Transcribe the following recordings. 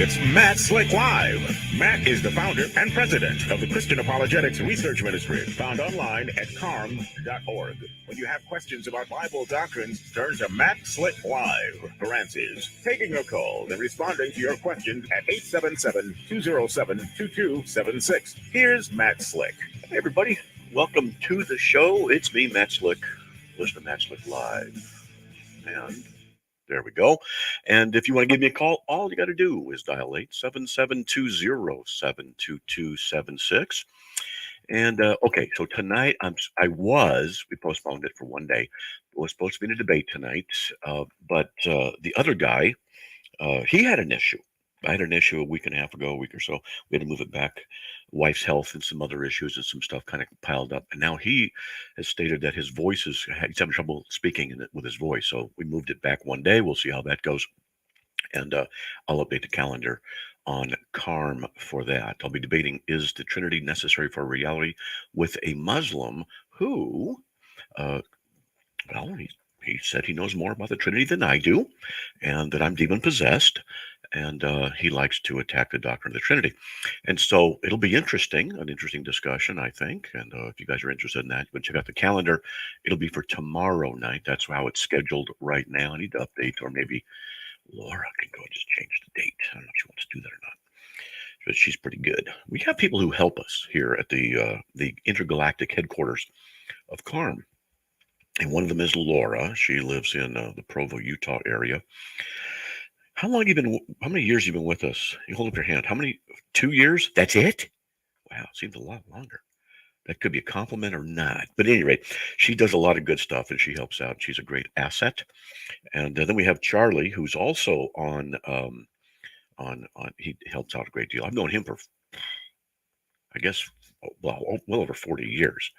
It's Matt Slick Live. Matt is the founder and president of the Christian Apologetics Research Ministry, found online at CARM.org. When you have questions about Bible doctrines, turn to Matt Slick Live for answers. Taking your calls and responding to your questions at 877-207-2276. Here's Matt Slick. Hey, everybody. Welcome to the show. It's me, Matt Slick. Listen to Matt Slick Live. And there we go. And if you want to give me a call, all you got to do is dial 877-207-2276. And okay, so tonight we postponed it for one day. It was supposed to be in a debate tonight, but the other guy, he had an issue. I had an issue a week and a half ago, a week or so. We had to move it back. Wife's health and some other issues and some stuff kind of piled up. And now he has stated that he's having trouble speaking with his voice. So we moved it back one day. We'll see how that goes. And I'll update the calendar on CARM for that. I'll be debating, is the Trinity necessary for reality, with a Muslim who, he said he knows more about the Trinity than I do, and that I'm demon-possessed, and he likes to attack the doctrine of the Trinity. And so it'll be an interesting discussion, I think. And if you guys are interested in that, you can check out the calendar. It'll be for tomorrow night. That's how it's scheduled right now. I need to update, or maybe Laura can go and just change the date. I don't know if she wants to do that or not, but she's pretty good. We have people who help us here at the intergalactic headquarters of CARM. And one of them is Laura. She lives in the Provo, Utah area. How many years have you been with us? You hold up your hand. How many? 2 years? That's it? Wow, it seems a lot longer. That could be a compliment or not. But at any rate, she does a lot of good stuff and she helps out. She's a great asset. And then we have Charlie, who's also on he helps out a great deal. I've known him for, I guess, well over 40 years.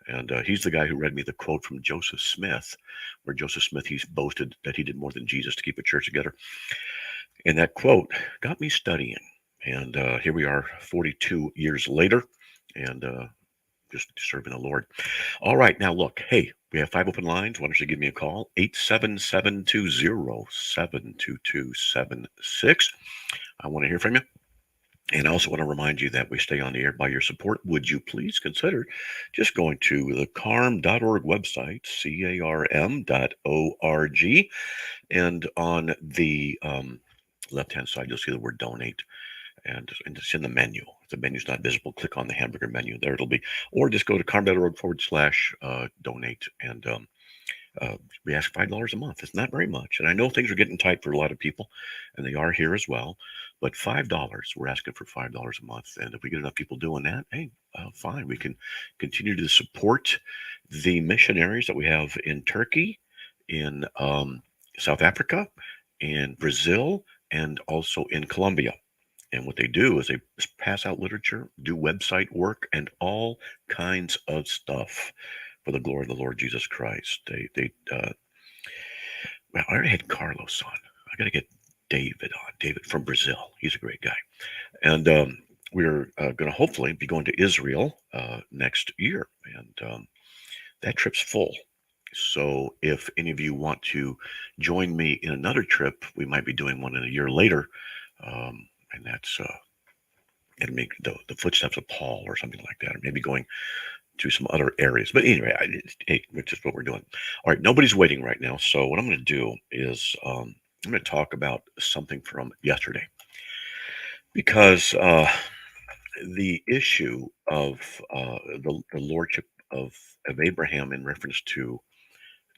And he's the guy who read me the quote from Joseph Smith, where Joseph Smith, he's boasted that he did more than Jesus to keep a church together. And that quote got me studying. And here we are 42 years later, and just serving the Lord. All right, now look, hey, we have 5 open lines. Why don't you give me a call? 877-207-2276. I want to hear from you. And I also want to remind you that we stay on the air by your support. Would you please consider just going to the CARM.org website, CARM.org, and on the left-hand side, you'll see the word donate, and it's in the menu. If the menu's not visible, click on the hamburger menu. There it'll be. Or just go to CARM.org/donate, and we ask $5 a month. It's not very much. And I know things are getting tight for a lot of people, and they are here as well. But $5, we're asking for $5 a month. And if we get enough people doing that, hey, fine. We can continue to support the missionaries that we have in Turkey, in South Africa, in Brazil, and also in Colombia. And what they do is they pass out literature, do website work, and all kinds of stuff for the glory of the Lord Jesus Christ. Well, I already had Carlos on. I got to get David on. David from Brazil. He's a great guy. And we're going to hopefully be going to Israel next year. And that trip's full. So if any of you want to join me in another trip, we might be doing one in a year later. And that's it'll make the footsteps of Paul or something like that, or maybe going to some other areas. But anyway, which is what we're doing. All right, nobody's waiting right now. So what I'm going to do is I'm going to talk about something from yesterday, because the issue of the lordship of Abraham in reference to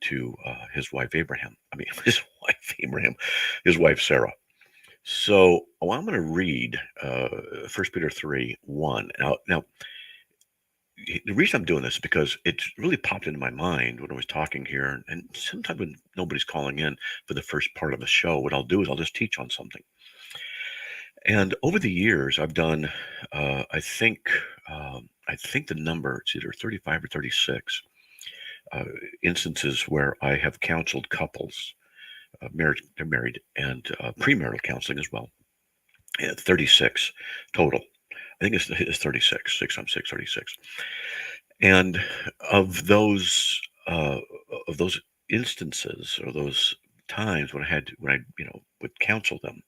his wife Abraham. His wife Sarah. So I'm going to read 1 Peter 3:1. Now, the reason I'm doing this is because it really popped into my mind when I was talking here, and sometimes when nobody's calling in for the first part of the show, what I'll do is I'll just teach on something. And over the years, I've done, I think the number, it's either 35 or 36 instances where I have counseled couples, they're married, and premarital counseling as well. 36 total. I think it's 36, 6 times 6, 36. And of those instances, or those times when I would counsel them,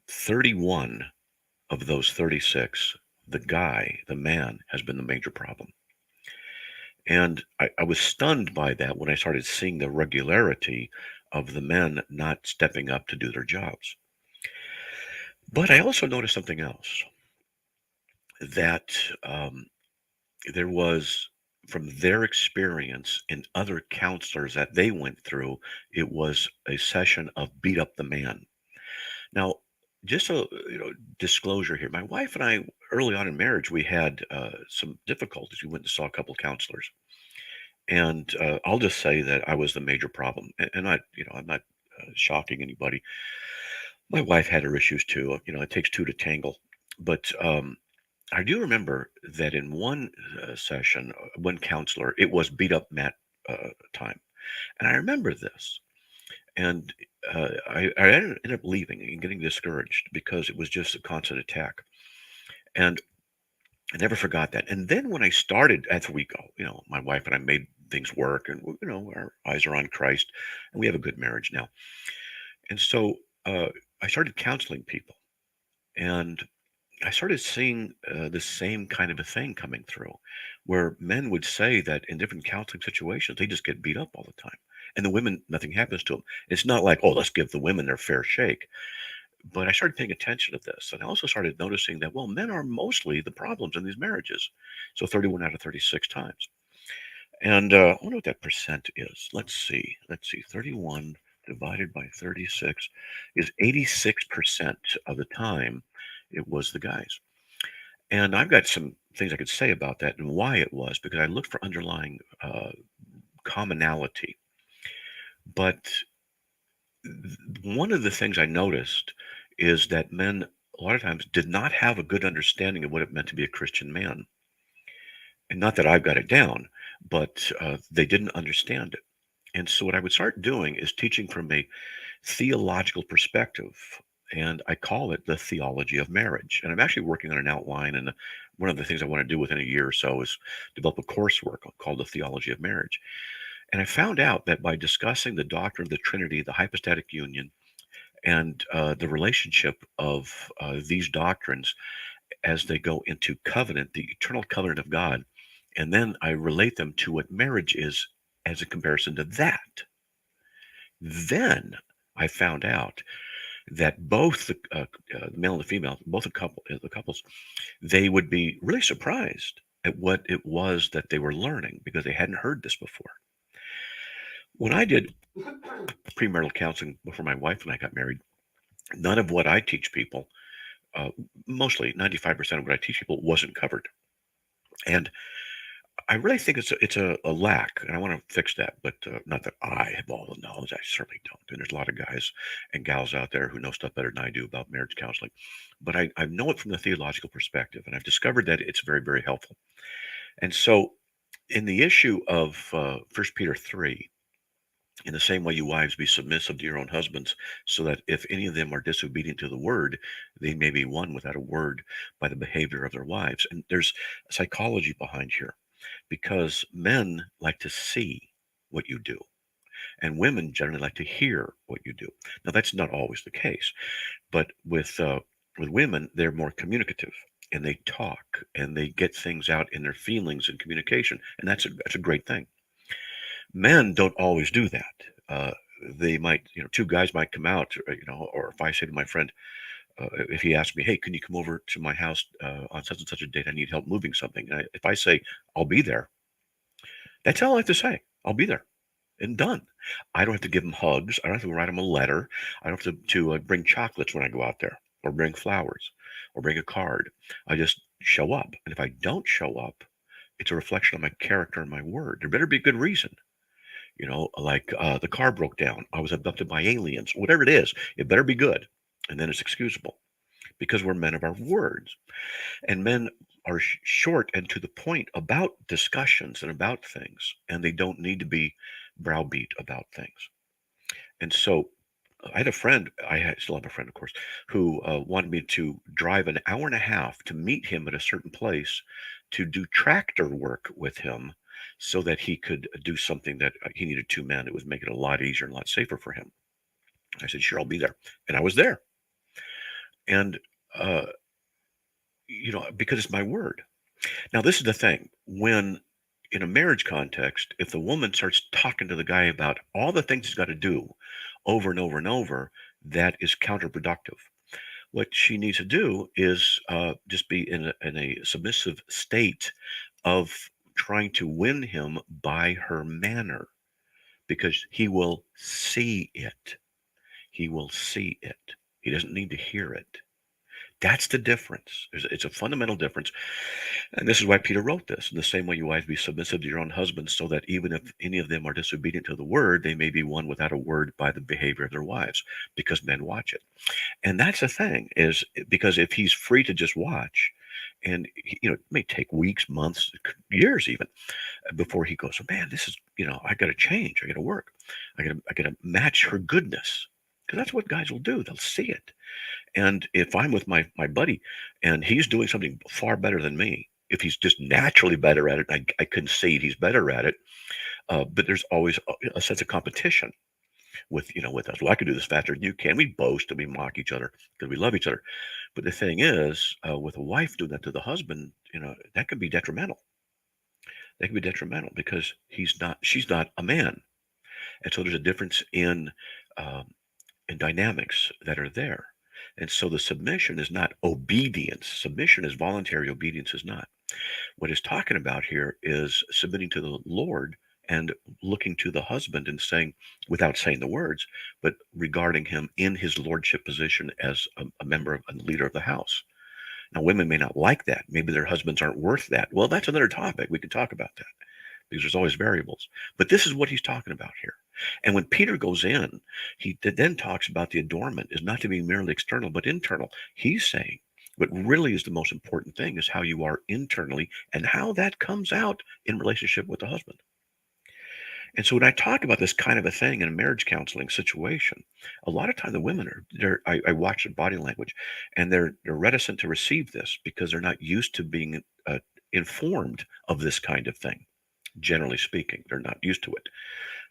31 of those 36, the man, has been the major problem. And I was stunned by that when I started seeing the regularity of the men not stepping up to do their jobs. But I also noticed something else, that there was, from their experience in other counselors that they went through, it was a session of beat up the man. Now, just a disclosure here, my wife and I, early on in marriage, we had some difficulties. We went and saw a couple counselors, and I'll just say that I was the major problem, and I'm not shocking anybody. My wife had her issues too. It takes two to tangle. But I do remember that in one session, one counselor, it was beat up Matt time. And I remember this. And I ended up leaving and getting discouraged because it was just a constant attack. And I never forgot that. And then when I started, as we go, my wife and I made things work, and our eyes are on Christ, and we have a good marriage now. And so I started counseling people, and I started seeing the same kind of a thing coming through, where men would say that in different counseling situations, they just get beat up all the time. And the women, nothing happens to them. It's not like, oh, let's give the women their fair shake. But I started paying attention to this. And I also started noticing that, well, men are mostly the problems in these marriages. So 31 out of 36 times. And I wonder what that percent is. Let's see. 31 divided by 36 is 86% of the time it was the guys. And I've got some things I could say about that and why it was, because I looked for underlying commonality. But one of the things I noticed is that men, a lot of times, did not have a good understanding of what it meant to be a Christian man. And not that I've got it down, but they didn't understand it. And so what I would start doing is teaching from a theological perspective. And I call it the theology of marriage. And I'm actually working on an outline. And one of the things I want to do within a year or so is develop a coursework called the theology of marriage. And I found out that by discussing the doctrine of the Trinity, the hypostatic union, and the relationship of these doctrines as they go into covenant, the eternal covenant of God, and then I relate them to what marriage is as a comparison to that, then I found out that both the male and the female, both the couples, they would be really surprised at what it was that they were learning because they hadn't heard this before. When I did premarital counseling before my wife and I got married, none of what I teach people, mostly 95% of what I teach people, wasn't covered. And I really think it's a lack, and I want to fix that. But not that I have all the knowledge. I certainly don't. And there's a lot of guys and gals out there who know stuff better than I do about marriage counseling. But I know it from the theological perspective, and I've discovered that it's very, very helpful. And so, in the issue of 1 Peter 3, in the same way, you wives, be submissive to your own husbands, so that if any of them are disobedient to the word, they may be won without a word by the behavior of their wives. And there's psychology behind here, because men like to see what you do, and women generally like to hear what you do. Now, that's not always the case, but with women, they're more communicative, and they talk and they get things out in their feelings and communication, and that's a great thing. Men don't always do that. Uh, they might, two guys might come out, or if I say to my friend, if he asks me, hey, can you come over to my house on such and such a date? I need help moving something. And if I say, I'll be there, that's all I have to say. I'll be there and done. I don't have to give him hugs. I don't have to write him a letter. I don't have to bring chocolates when I go out there, or bring flowers, or bring a card. I just show up. And if I don't show up, it's a reflection of my character and my word. There better be a good reason. Like the car broke down. I was abducted by aliens. Whatever it is, it better be good. And then it's excusable, because we're men of our words. And men are short and to the point about discussions and about things, and they don't need to be browbeat about things. And so I had a friend, still have a friend, of course, who wanted me to drive an hour and a half to meet him at a certain place to do tractor work with him so that he could do something that he needed two men. It would make it a lot easier and a lot safer for him. I said, sure, I'll be there. And I was there. And, because it's my word. Now, this is the thing. When in a marriage context, if the woman starts talking to the guy about all the things he's got to do over and over and over, that is counterproductive. What she needs to do is just be in a submissive state of trying to win him by her manner, because he will see it. He will see it. He doesn't need to hear it. That's the difference. It's a fundamental difference. And this is why Peter wrote this. In the same way, you wives, be submissive to your own husbands, so that even if any of them are disobedient to the word, they may be won without a word by the behavior of their wives, because men watch it. And that's the thing, is because if he's free to just watch, and it may take weeks, months, years even, before he goes, man, this is, I got to change. I got to work. I got to match her goodness, because that's what guys will do. They'll see it. And if I'm with my buddy and he's doing something far better than me, if he's just naturally better at it, I concede he's better at it. But there's always a sense of competition with us. Well, I can do this faster than you can. We boast and we mock each other because we love each other. But the thing is, with a wife doing that to the husband, that can be detrimental. That can be detrimental because she's not a man. And so there's a difference in dynamics that are there. And so the submission is not obedience. Submission is voluntary. Obedience is not. What he's talking about here is submitting to the Lord and looking to the husband and saying, without saying the words, but regarding him in his lordship position as a member of, a leader of the house. Now, women may not like that. Maybe their husbands aren't worth that. Well, that's another topic. We can talk about that, because there's always variables. But this is what he's talking about here. And when Peter goes in, he then talks about the adornment is not to be merely external, but internal. He's saying what really is the most important thing is how you are internally and how that comes out in relationship with the husband. And so when I talk about this kind of a thing in a marriage counseling situation, a lot of time the women I watch their body language, and they're reticent to receive this because they're not used to being informed of this kind of thing. Generally speaking, they're not used to it.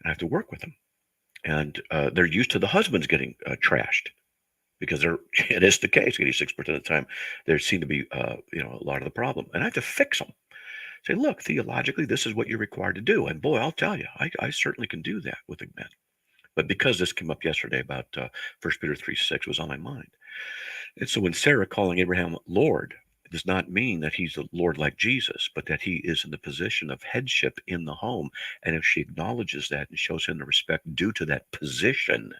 And I have to work with them. And they're used to the husbands getting trashed, because it is the case. 86% of the time, there seem to be a lot of the problem. And I have to fix them. Say, look, theologically, this is what you're required to do. And boy, I'll tell you, I certainly can do that with the men. But because this came up yesterday about 1 Peter 3:6 was on my mind. And so when Sarah calling Abraham Lord, it does not mean that he's a Lord like Jesus, but that he is in the position of headship in the home. And if she acknowledges that and shows him the respect due to that position,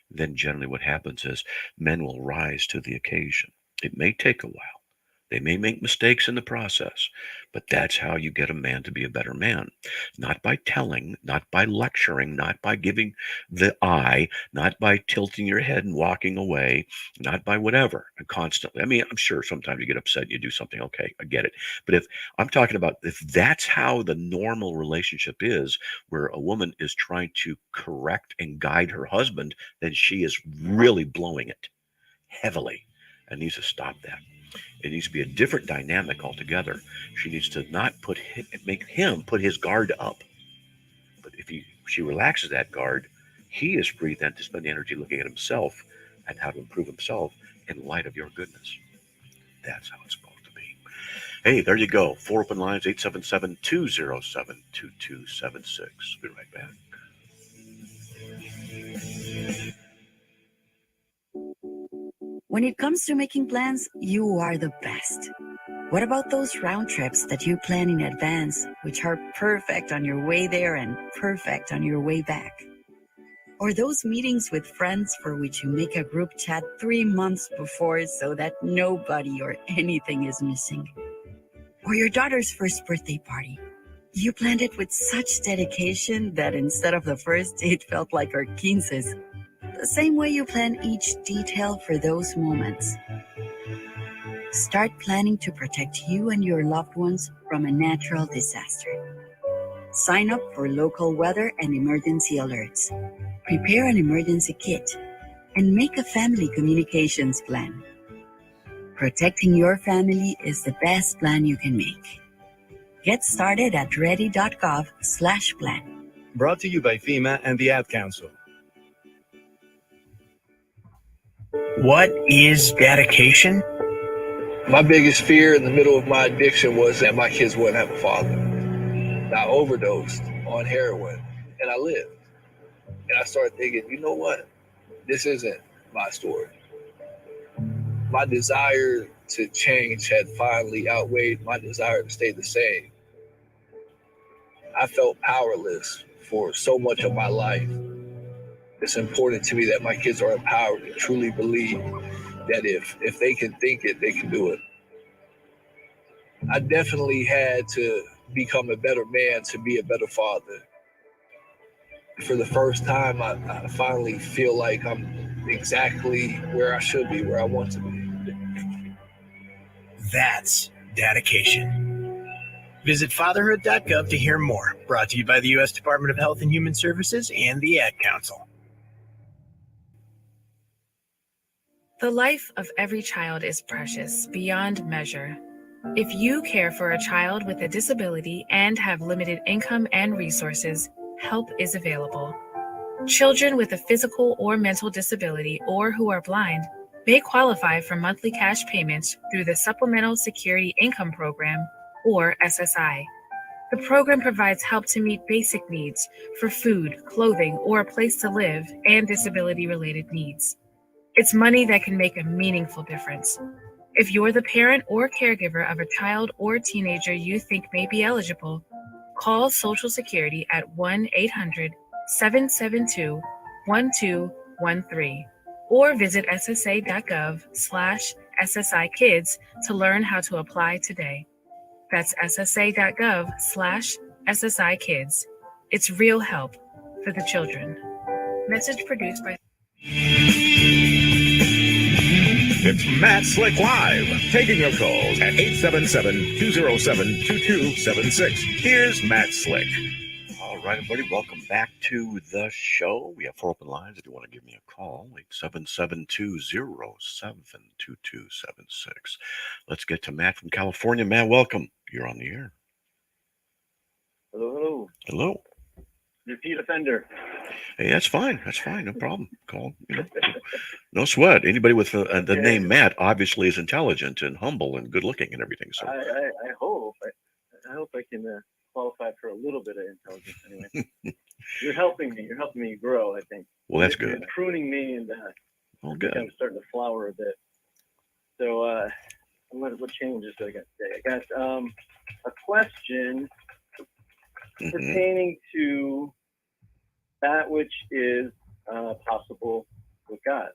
then generally what happens is men will rise to the occasion. It may take a while. They may make mistakes in the process, but that's how you get a man to be a better man. Not by telling, not by lecturing, not by giving the eye, not by tilting your head and walking away, not by whatever, and constantly. I mean, I'm sure sometimes you get upset and you do something, okay, I get it. But if I'm talking about, if that's how the normal relationship is, where a woman is trying to correct and guide her husband, then she is really blowing it heavily and needs to stop that. It needs to be a different dynamic altogether. She needs to not make him put his guard up. But if she relaxes that guard, he is free then to spend the energy looking at himself and how to improve himself in light of your goodness. That's how it's supposed to be. Hey, there you go. 4 open lines, 877-207-2276. Be right back. When it comes to making plans, you are the best. What about those round trips that you plan in advance, which are perfect on your way there and perfect on your way back? Or those meetings with friends for which you make a group chat 3 months before so that nobody or anything is missing? Or your daughter's first birthday party. You planned it with such dedication that instead of the first, it felt like our 15s. The same way you plan each detail for those moments. Start planning to protect you and your loved ones from a natural disaster. Sign up for local weather and emergency alerts. Prepare an emergency kit and make a family communications plan. Protecting your family is the best plan you can make. Get started at ready.gov/plan. Brought to you by FEMA and the Ad Council. What is dedication? My biggest fear in the middle of my addiction was that my kids wouldn't have a father. And I overdosed on heroin and I lived. And I started thinking, you know what? This isn't my story. My desire to change had finally outweighed my desire to stay the same. I felt powerless for so much of my life. It's important to me that my kids are empowered to truly believe that if they can think it, they can do it. I definitely had to become a better man to be a better father. For the first time, I finally feel like I'm exactly where I should be, where I want to be. That's dedication. Visit fatherhood.gov to hear more. Brought to you by the U.S. Department of Health and Human Services and the Ad Council. The life of every child is precious beyond measure. If you care for a child with a disability and have limited income and resources, help is available. Children with a physical or mental disability or who are blind may qualify for monthly cash payments through the Supplemental Security Income Program, or SSI. The program provides help to meet basic needs for food, clothing, or a place to live, and disability-related needs. It's money that can make a meaningful difference. If you're the parent or caregiver of a child or teenager you think may be eligible, call Social Security at 1-800-772-1213 or visit ssa.gov/SSIkids to learn how to apply today. That's ssa.gov/SSIkids. It's real help for the children. Message produced by It's Matt Slick Live, taking your calls at 877-207-2276. Here's Matt Slick. All right, everybody, welcome back to the show. We have 4 open lines if you want to give me a call, 877-207-2276. Let's get to Matt from California. Matt, welcome. You're on the air. Hello. Hello. Repeat offender. Hey, that's fine. That's fine. No problem. Call, no sweat. Anybody with the name Matt obviously is intelligent and humble and good looking and everything. So I hope I can qualify for a little bit of intelligence anyway. You're helping me grow, I think. Well, that's You're good. pruning me and Good. I'm starting to flower a bit. So what changes do I got today? I got a question pertaining to that which is possible with God.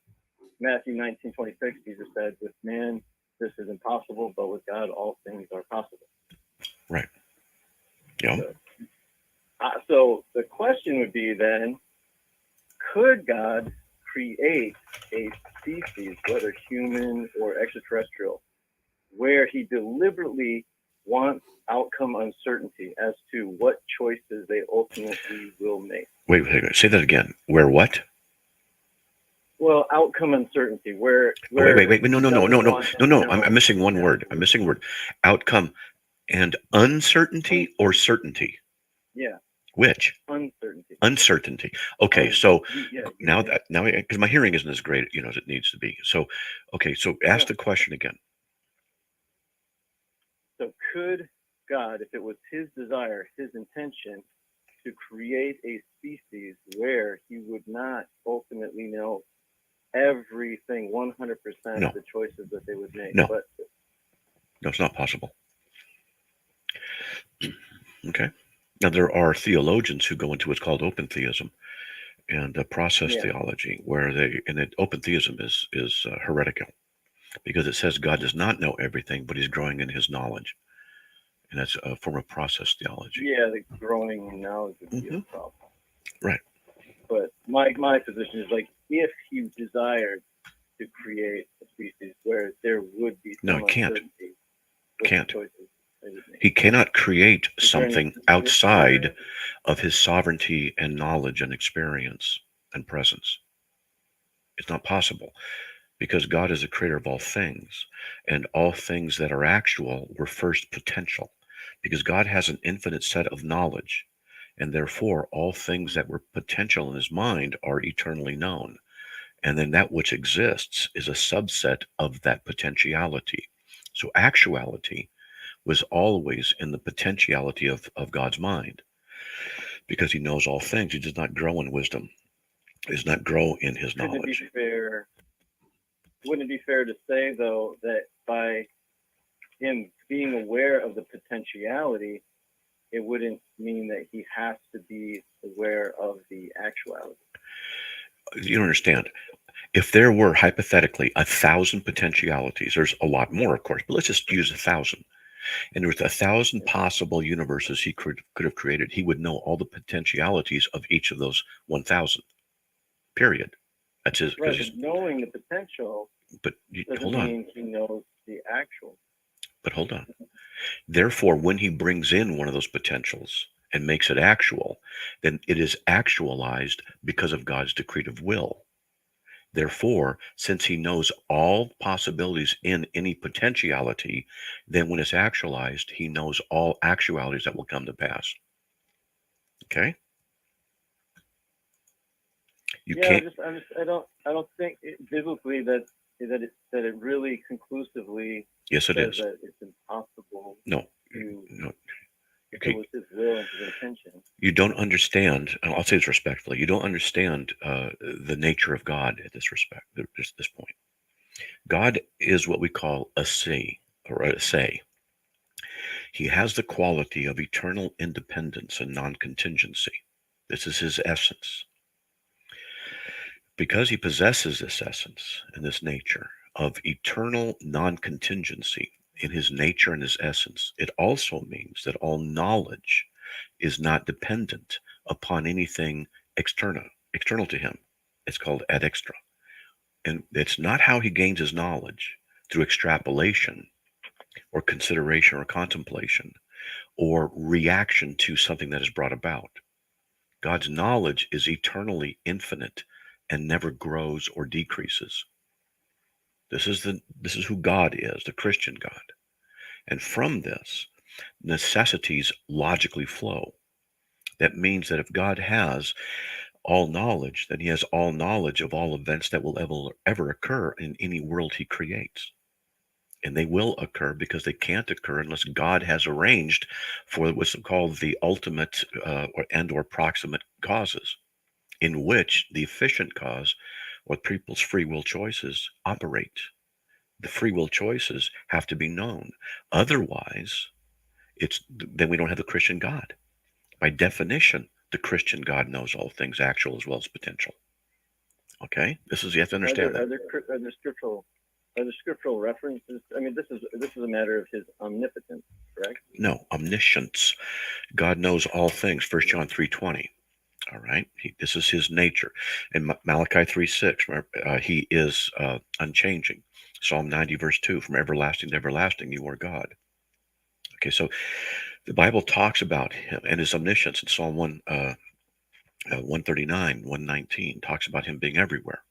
Matthew 19:26, Jesus said, with man, this is impossible, but with God, all things are possible. Right. Yeah. So the question would be then, could God create a species, whether human or extraterrestrial, where he deliberately wants outcome uncertainty as to what choices they ultimately will make? Wait, say that again. Where what? Well, outcome uncertainty. Wait. No. I'm missing one word. I'm missing a word. Outcome and uncertainty or certainty? Yeah. Which? Uncertainty. Okay, so now because my hearing isn't as great, as it needs to be. So, okay, so ask the question again. So could God, if it was his desire, his intention, to create a species where he would not ultimately know everything 100% of the choices that they would make? No, it's not possible. Okay. Now, there are theologians who go into what's called open theism and process theology, where open theism is heretical because it says God does not know everything, but he's growing in his knowledge. And that's a form of process theology. Yeah, the growing knowledge would be a problem. Right. But my position is like, if he desired to create a species where there would be some uncertainty, he cannot create something outside of his sovereignty and knowledge and experience and presence. It's not possible, because God is the creator of all things, and all things that are actual were first potential, because God has an infinite set of knowledge, and therefore all things that were potential in his mind are eternally known. And then that which exists is a subset of that potentiality. So actuality was always in the potentiality of God's mind, because he knows all things. He does not grow in wisdom. He does not grow in his Couldn't it be knowledge. fair? Wouldn't it be fair to say, though, that by him being aware of the potentiality, it wouldn't mean that he has to be aware of the actuality? You don't understand. If there were hypothetically 1,000 potentialities, there's a lot more, of course, but let's just use 1,000. And there was 1,000 possible universes he could have created. He would know all the potentialities of each of those 1,000. Period. That's his. Right, but knowing the potential But doesn't hold on. mean he knows the actual. But hold on. Therefore, when he brings in one of those potentials and makes it actual, then it is actualized because of God's decretive will. Therefore, since he knows all possibilities in any potentiality, then when it's actualized, he knows all actualities that will come to pass. Okay? You can't. I don't think biblically that it really conclusively Yes, it says is. that it's impossible No. to. If Okay. it was his will and his intention. You don't understand, and I'll say this respectfully, you don't understand the nature of God at this point. God is what we call a say, or a say. He has the quality of eternal independence and non-contingency. This is his essence. Because he possesses this essence and this nature of eternal non-contingency in his nature and his essence, it also means that all knowledge is not dependent upon anything external to him. It's called ad extra. And it's not how he gains his knowledge, through extrapolation or consideration or contemplation or reaction to something that is brought about. God's knowledge is eternally infinite and never grows or decreases. This is who God is, the Christian God. And from this, necessities logically flow. That means that if God has all knowledge, then he has all knowledge of all events that will ever occur in any world he creates. And they will occur because they can't occur unless God has arranged for what's called the ultimate or proximate causes, in which the efficient cause or people's free will choices operate. The free will choices have to be known. Otherwise, then we don't have the Christian God. By definition, the Christian God knows all things, actual as well as potential. Okay, you have to understand that. Are there scriptural references? I mean, this is a matter of his omnipotence, correct? No, omniscience. God knows all things. 1 John 3:20. All right, this is his nature. And Malachi 3:6. He is unchanging. Psalm 90 verse 2. From everlasting to everlasting, you are God. Okay, so the Bible talks about him and his omniscience in Psalm 139, 119 talks about him being everywhere.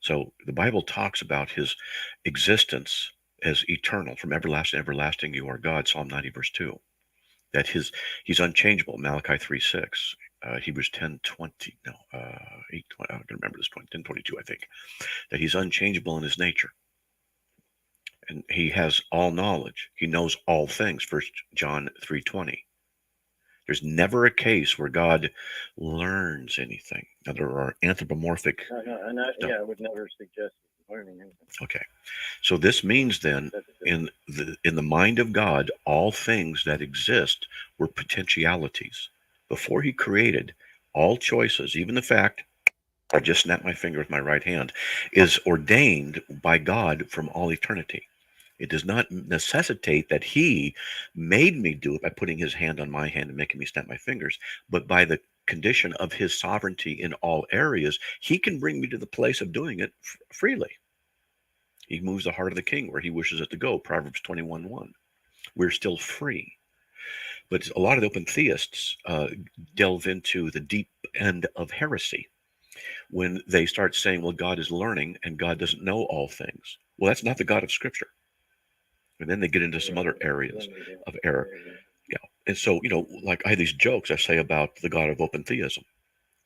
So the Bible talks about his existence as eternal. From everlasting to everlasting, you are God. Psalm 90 verse 2. That he's unchangeable. Malachi 3:6. Hebrews 10:20. No, 8:20. I can remember this 10:22. I think that he's unchangeable in his nature, and he has all knowledge. He knows all things. 1 John 3:20. There's never a case where God learns anything. Now, there are anthropomorphic. I would never suggest learning anything. Okay, so this means then, in the mind of God, all things that exist were potentialities. Before he created, all choices, even the fact I just snapped my finger with my right hand, is ordained by God from all eternity. It does not necessitate that he made me do it by putting his hand on my hand and making me snap my fingers, but by the condition of his sovereignty in all areas, he can bring me to the place of doing it freely. He moves the heart of the king where he wishes it to go. Proverbs 21:1. We're still free. But a lot of the open theists delve into the deep end of heresy when they start saying, well, God is learning and God doesn't know all things. Well, that's not the God of Scripture. And then they get into some other areas of error. Yeah. And so, like I have these jokes I say about the God of open theism.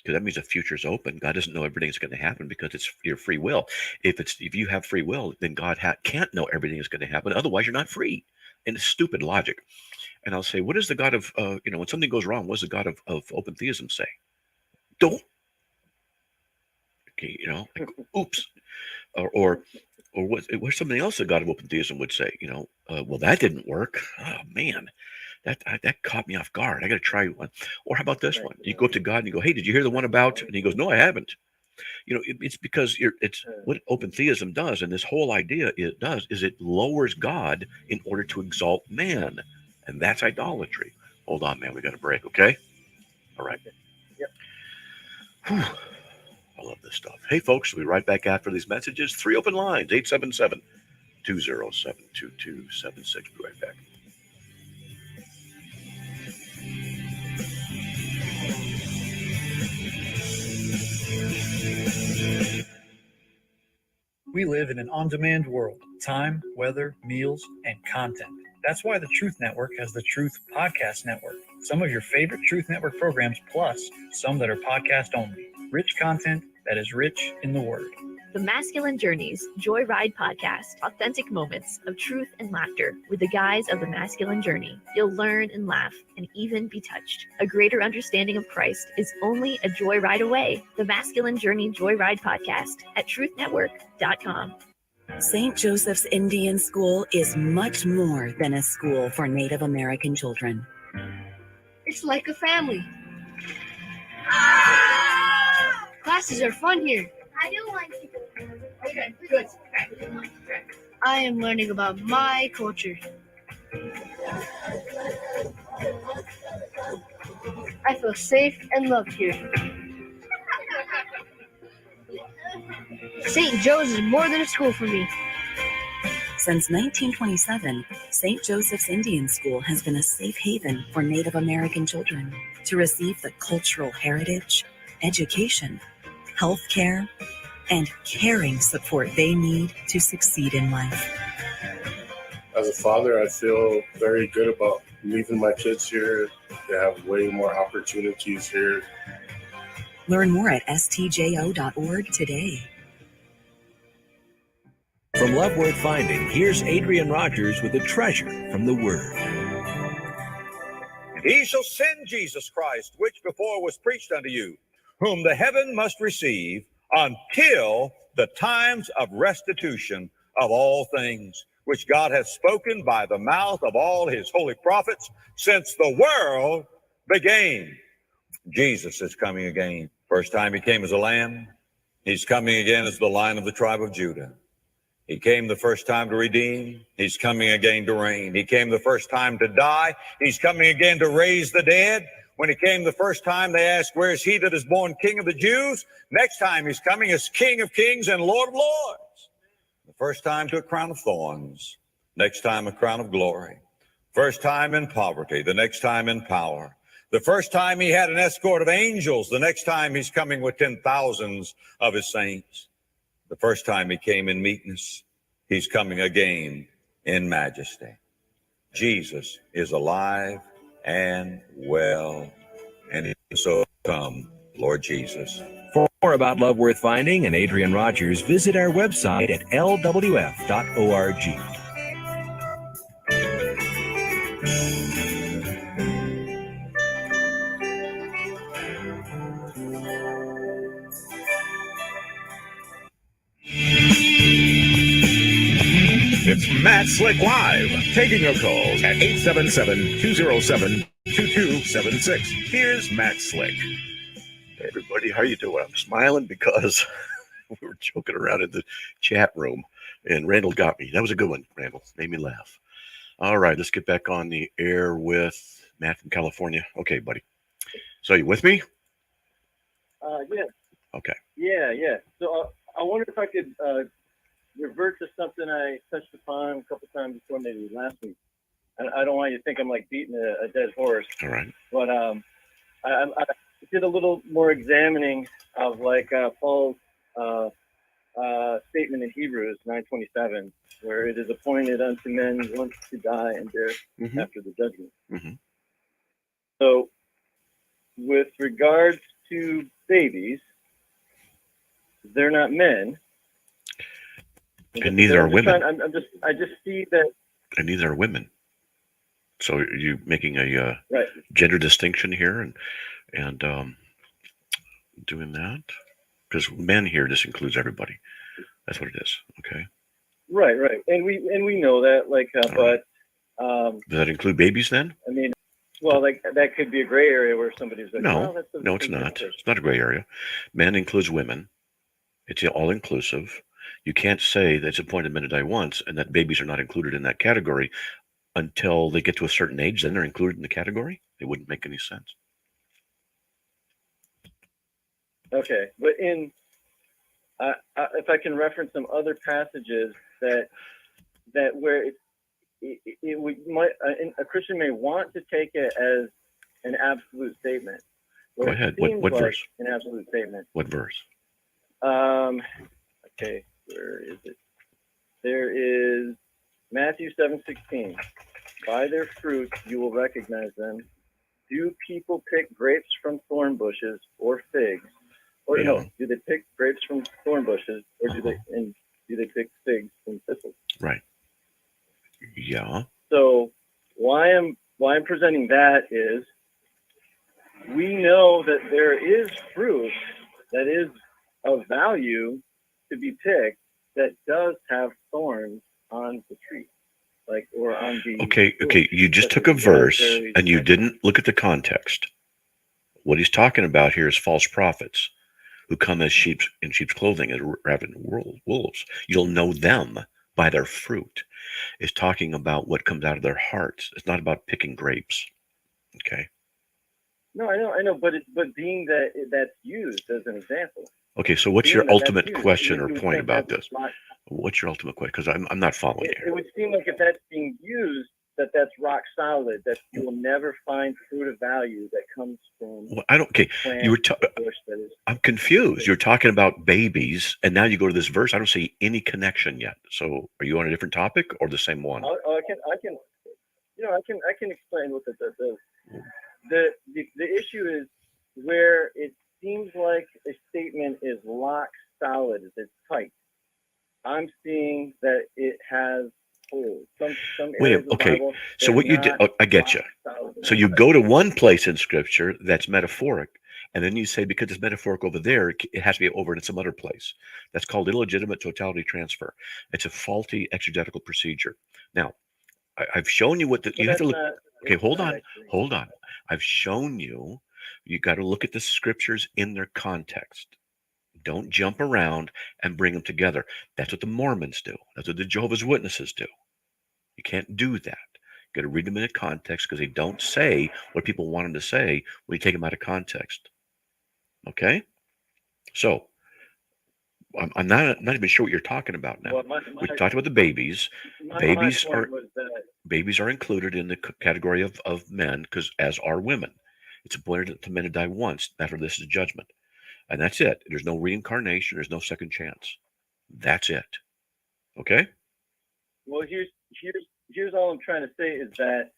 because that means the future's open. God doesn't know everything's going to happen because it's your free will. If you have free will, then God can't know everything is going to happen. Otherwise, you're not free. And it's stupid logic. And I'll say, what does the God of, when something goes wrong, what does the God of open theism say? Don't. Okay, like, oops. Or what's something else the God of open theism would say? Well, that didn't work. Oh, man. That caught me off guard. I got to try one. Or how about this one? You go to God and you go, hey, did you hear the one about? And he goes, no, I haven't. It's because it's what open theism does. And this whole idea it does is it lowers God in order to exalt man. And that's idolatry. Hold on, man. We got a break. Okay. All right. Yep. Whew. I love this stuff. Hey, folks, we'll be right back after these messages. 3 open lines, 877-207-2276. Be right back. We live in an on-demand world. Time, weather, meals, and content. That's why the Truth Network has the Truth Podcast Network. Some of your favorite Truth Network programs, plus some that are podcast only. Rich content that is rich in the Word. The Masculine Journeys Joyride Podcast. Authentic moments of truth and laughter with the guys of the Masculine Journey. You'll learn and laugh and even be touched. A greater understanding of Christ is only a joyride away. The Masculine Journey Joyride Podcast at truthnetwork.com. St. Joseph's Indian School is much more than a school for Native American children. It's like a family. Classes are fun here. I do want to. Okay, good. I am learning about my culture. I feel safe and loved here. St. Joe's is more than a school for me. Since 1927, St. Joseph's Indian School has been a safe haven for Native American children to receive the cultural heritage, education, health care, and caring support they need to succeed in life. As a father, I feel very good about leaving my kids here. They have way more opportunities here. Learn more at stjo.org today. From Love Worth Finding, here's Adrian Rogers with a treasure from the Word. He shall send Jesus Christ, which before was preached unto you, whom the heaven must receive until the times of restitution of all things, which God hath spoken by the mouth of all his holy prophets since the world began. Jesus is coming again. First time he came as a lamb. He's coming again as the Lion of the tribe of Judah. He came the first time to redeem. He's coming again to reign. He came the first time to die. He's coming again to raise the dead. When he came the first time, they asked, where is he that is born King of the Jews? Next time he's coming as King of kings and Lord of lords. The first time to a crown of thorns. Next time a crown of glory. First time in poverty. The next time in power. The first time he had an escort of angels. The next time he's coming with 10,000s of his saints. The first time he came in meekness. He's coming again in majesty. Jesus is alive and well, and so come, Lord Jesus. For more about Love Worth Finding and Adrian Rogers, visit our website at lwf.org. It's Matt Slick Live, taking your calls at 877-207-2276. Here's Matt Slick. Hey everybody, how you doing? I'm smiling because we were joking around in the chat room, and Randall got me. That was a good one, Randall. Made me laugh. All right, let's get back on the air with Matt from California. Okay, buddy. So you with me? Yeah. Okay. Yeah. So I wonder if I could revert to something I touched upon a couple times before, maybe last week. I don't want you to think I'm like beating a dead horse. All right. But I did a little more examining of like Paul's statement in Hebrews 9:27, where it is appointed unto men once to die and there after the judgment. So with regards to babies. They're not men. And neither are women. I just see that. And neither are women. So are you making a right. gender distinction here and doing that? Because men here, this includes everybody. That's what it is. Okay. Right. And we know that, like, but does that include babies then? I mean, well, like that could be a gray area where somebody's like, no, that's no, it's not. It's not a gray area. Men includes women. It's all inclusive. You can't say that it's appointed men to die once and that babies are not included in that category until they get to a certain age. Then they're included in the category. It wouldn't make any sense. Okay, but if I can reference some other passages that where a Christian may want to take it as an absolute statement. Go ahead. What verse? An absolute statement. What verse? Okay, where is it? There is Matthew 7:16. By their fruits you will recognize them. Do people pick grapes from thorn bushes or figs? Or no, do they pick grapes from thorn bushes, or do they pick figs from thistles? Right. Yeah. So why I'm presenting that is we know that there is fruit that is of value to be picked that does have thorns on the tree, like or on the. Okay. You just took a verse and you didn't look at the context. What he's talking about here is false prophets who come as sheep in sheep's clothing as rabid wolves. You'll know them by their fruit. It's talking about what comes out of their hearts. It's not about picking grapes. Okay. No, I know, but being that that's used as an example. Okay, so what's your ultimate question or point about this? What's your ultimate question? Because I'm not following you. It would seem like if that's being used, that's rock solid. That you will never find fruit of value that comes from. Well, I don't. Okay, you were. I'm confused. You're talking about babies, and now you go to this verse. I don't see any connection yet. So, are you on a different topic or the same one? I can explain what the issue is, where it seems like a statement is lock solid, it's tight. I'm seeing that it has holes. Some Wait, okay. So what you did, I get you. So you go to one place in Scripture that's metaphoric, and then you say because it's metaphoric over there, it has to be over in some other place. That's called illegitimate totality transfer. It's a faulty exegetical procedure. Now, I've shown you what you have to look. Okay, hold on. I've shown you. You got to look at the Scriptures in their context. Don't jump around and bring them together. That's what the Mormons do. That's what the Jehovah's Witnesses do. You can't do that. You got to read them in a context because they don't say what people want them to say when you take them out of context. Okay? So, I'm not even sure what you're talking about now. We talked about the babies. Babies are included in the category of men because as are women. It's appointed to men to die once. After this is judgment. And that's it. There's no reincarnation. There's no second chance. That's it. Okay? Well, here's all I'm trying to say is that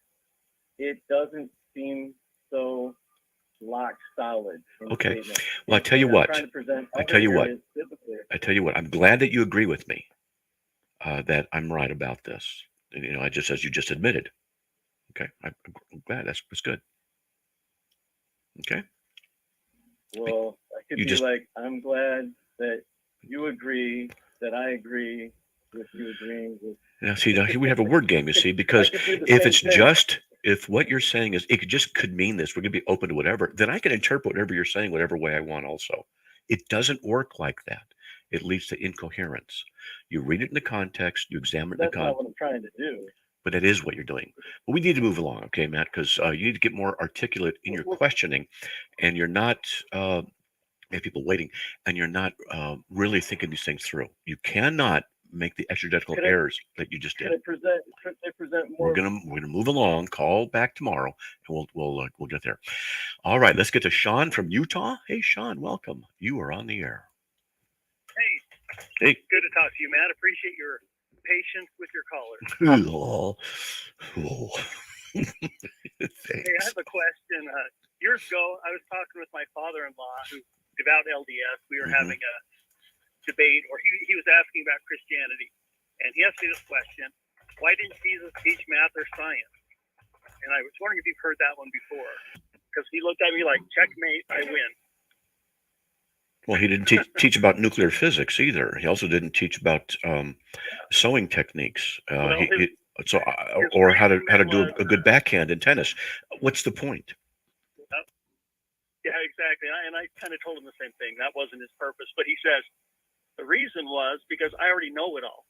it doesn't seem so lock solid. Okay. Well, I tell you what. I'm glad that you agree with me that I'm right about this. And, I just as you just admitted. Okay. I'm glad. That's good. Okay. Well, I could be like, I'm glad that you agree that I agree with you agreeing with. Now, see, here we have a word game, you see, because if what you're saying is it could mean this, we're going to be open to whatever, then I can interpret whatever you're saying whatever way I want also. It doesn't work like that. It leads to incoherence. You read it in the context, you examine it in the context. That's not what I'm trying to do. But that is what you're doing. But we need to move along, okay, Matt, because you need to get more articulate in your questioning, and you're not, you have people waiting, and you're not really thinking these things through. You cannot make the exegetical errors that you just did. Could I present more? We're gonna move along. Call back tomorrow, and we'll get there. All right, let's get to Sean from Utah. Hey, Sean, welcome. You are on the air. Hey. Good to talk to you, Matt. Appreciate your patience with your caller. Hey, I have a question. Years ago, I was talking with my father-in-law, who devout LDS. We were having a debate, or he was asking about Christianity, and he asked me this question: why didn't Jesus teach math or science? And I was wondering if you've heard that one before, because he looked at me like, checkmate, I win. Well, he didn't teach about nuclear physics either. He also didn't teach about sewing techniques. Or how to do a good backhand in tennis. What's the point? Yeah, exactly. And I kind of told him the same thing. That wasn't his purpose. But he says the reason was because I already know it all.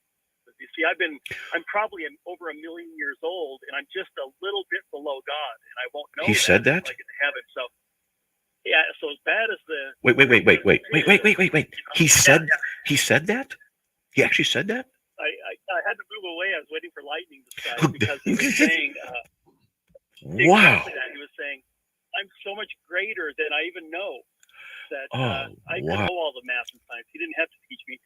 You see, I'm probably over 1 million years old, and I'm just a little bit below God, and I won't know. He said that? Like in heaven. So yeah. So as bad as the Wait. He said that? He actually said that? I had to move away. I was waiting for lightning to strike because he was saying wow. Exactly that. He was saying, I'm so much greater than I even know that I could know all the math and science. He didn't have to teach me.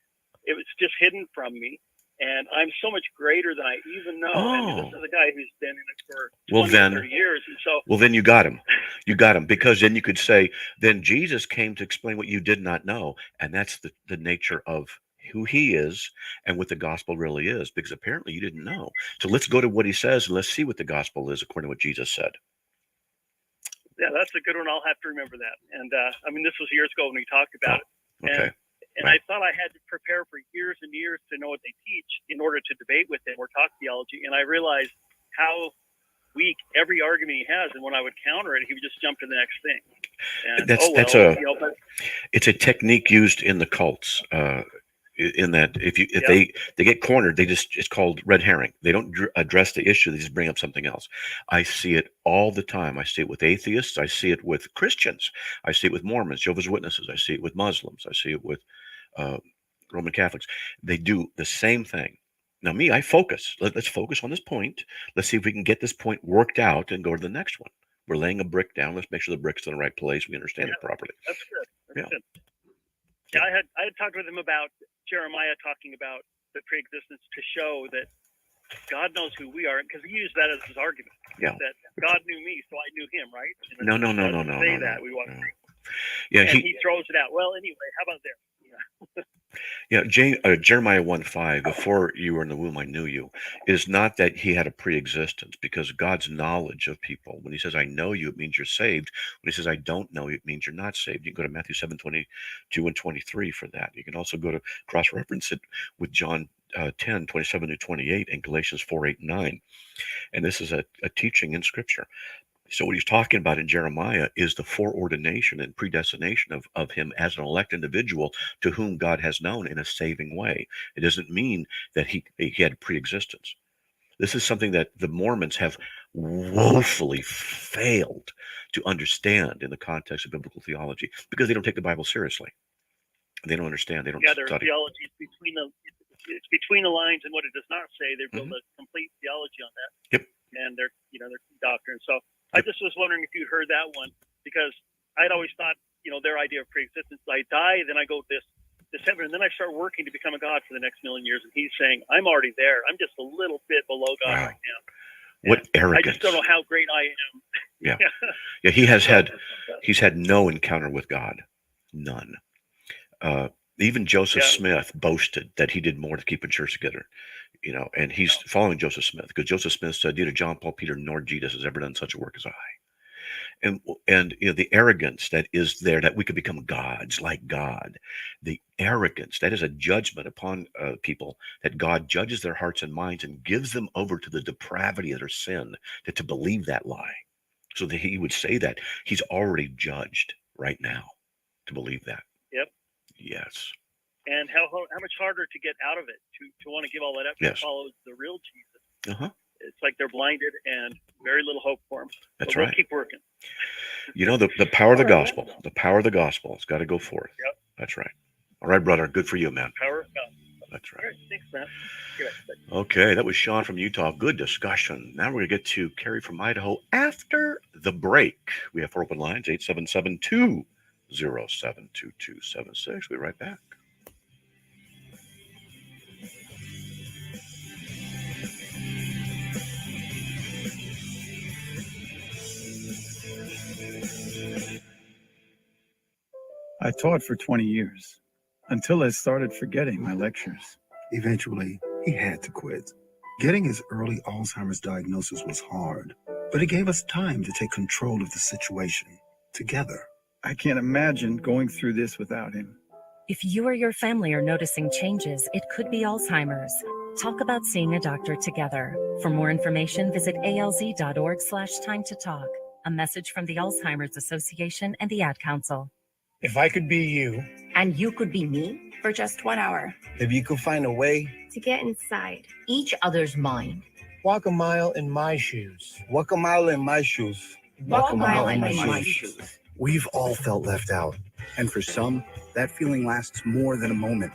It was just hidden from me. And I'm so much greater than I even know. And this is a guy who's been in it for 30 years. And so, well, then you got him. You got him, because then you could say, then Jesus came to explain what you did not know. And that's the nature of who he is and what the gospel really is, because apparently you didn't know. So let's go to what he says and let's see what the gospel is according to what Jesus said. Yeah, that's a good one. I'll have to remember that. And I mean, this was years ago when we talked about it. Okay. And I thought I had to prepare for years and years to know what they teach in order to debate with him or talk theology. And I realized how weak every argument he has. And when I would counter it, he would just jump to the next thing. And, it's a technique used in the cults. In that, if they get cornered, it's called red herring. They don't address the issue; they just bring up something else. I see it all the time. I see it with atheists. I see it with Christians. I see it with Mormons, Jehovah's Witnesses. I see it with Muslims. I see it with Roman Catholics. They do the same thing. Now, me, I focus. Let's focus on this point. Let's see if we can get this point worked out and go to the next one. We're laying a brick down. Let's make sure the brick's in the right place. We understand it properly. That's good. That's good. Yeah, I had talked with him about Jeremiah talking about the pre-existence to show that God knows who we are, because he used that as his argument. Yeah. That God knew me, so I knew him, right? And No. Say that we want. Yeah, and he throws it out. Well, anyway, how about there? Yeah, Jeremiah 1:5, before you were in the womb, I knew you, is not that he had a pre-existence, because God's knowledge of people, when he says, I know you, it means you're saved. When he says, I don't know you, it means you're not saved. You can go to Matthew 7:22 and 23 for that. You can also go to cross-reference it with John 10:27-28 and Galatians 4:8-9. And this is a teaching in Scripture. So what he's talking about in Jeremiah is the foreordination and predestination of him as an elect individual to whom God has known in a saving way. It doesn't mean that he had pre-existence. This is something that the Mormons have woefully failed to understand in the context of biblical theology, because they don't take the Bible seriously. They don't understand. They don't their study. Theology is between the lines and what it does not say. They build a complete theology on that. Yep. And their doctrine. So I just was wondering if you heard that one, because I'd always thought, their idea of pre-existence. I die, then I go this heaven, and then I start working to become a God for the next million years. And he's saying, I'm already there. I'm just a little bit below God right now. What arrogance! I just don't know how great I am. Yeah. He's had no encounter with God, none. Even Joseph Smith boasted that he did more to keep a church together. And he's following Joseph Smith, because Joseph Smith said, neither John, Paul, Peter, nor Jesus has ever done such a work as I. And the arrogance that is there, that we could become gods like God, the arrogance, that is a judgment upon people, that God judges their hearts and minds and gives them over to the depravity of their sin, to believe that lie. So that he would say that he's already judged right now to believe that. Yep. Yes. And how much harder to get out of it, to want to give all that up and follow the real Jesus. Uh-huh. It's like they're blinded and very little hope for them. That's right. We'll keep working. The power of the gospel. The power of the gospel has got to go forth. Yep. That's right. All right, brother. Good for you, man. Power of God. That's right. All right. Thanks, Matt. Okay, that was Sean from Utah. Good discussion. Now we're going to get to Carrie from Idaho after the break. We have 4 open lines, 877-207-2276. We'll be right back. I taught for 20 years until I started forgetting my lectures. Eventually, he had to quit. Getting his early Alzheimer's diagnosis was hard, but it gave us time to take control of the situation together. I can't imagine going through this without him. If you or your family are noticing changes, it could be Alzheimer's. Talk about seeing a doctor together. For more information, visit alz.org/time to talk. A message from the Alzheimer's Association and the Ad Council. If I could be you, And you could be me for just 1 hour. if you could find a way To get inside. Each other's mind. walk a mile in my shoes, walk a mile in my shoes, Walk a mile in my shoes. We've all felt left out, and for some, that feeling lasts more than a moment.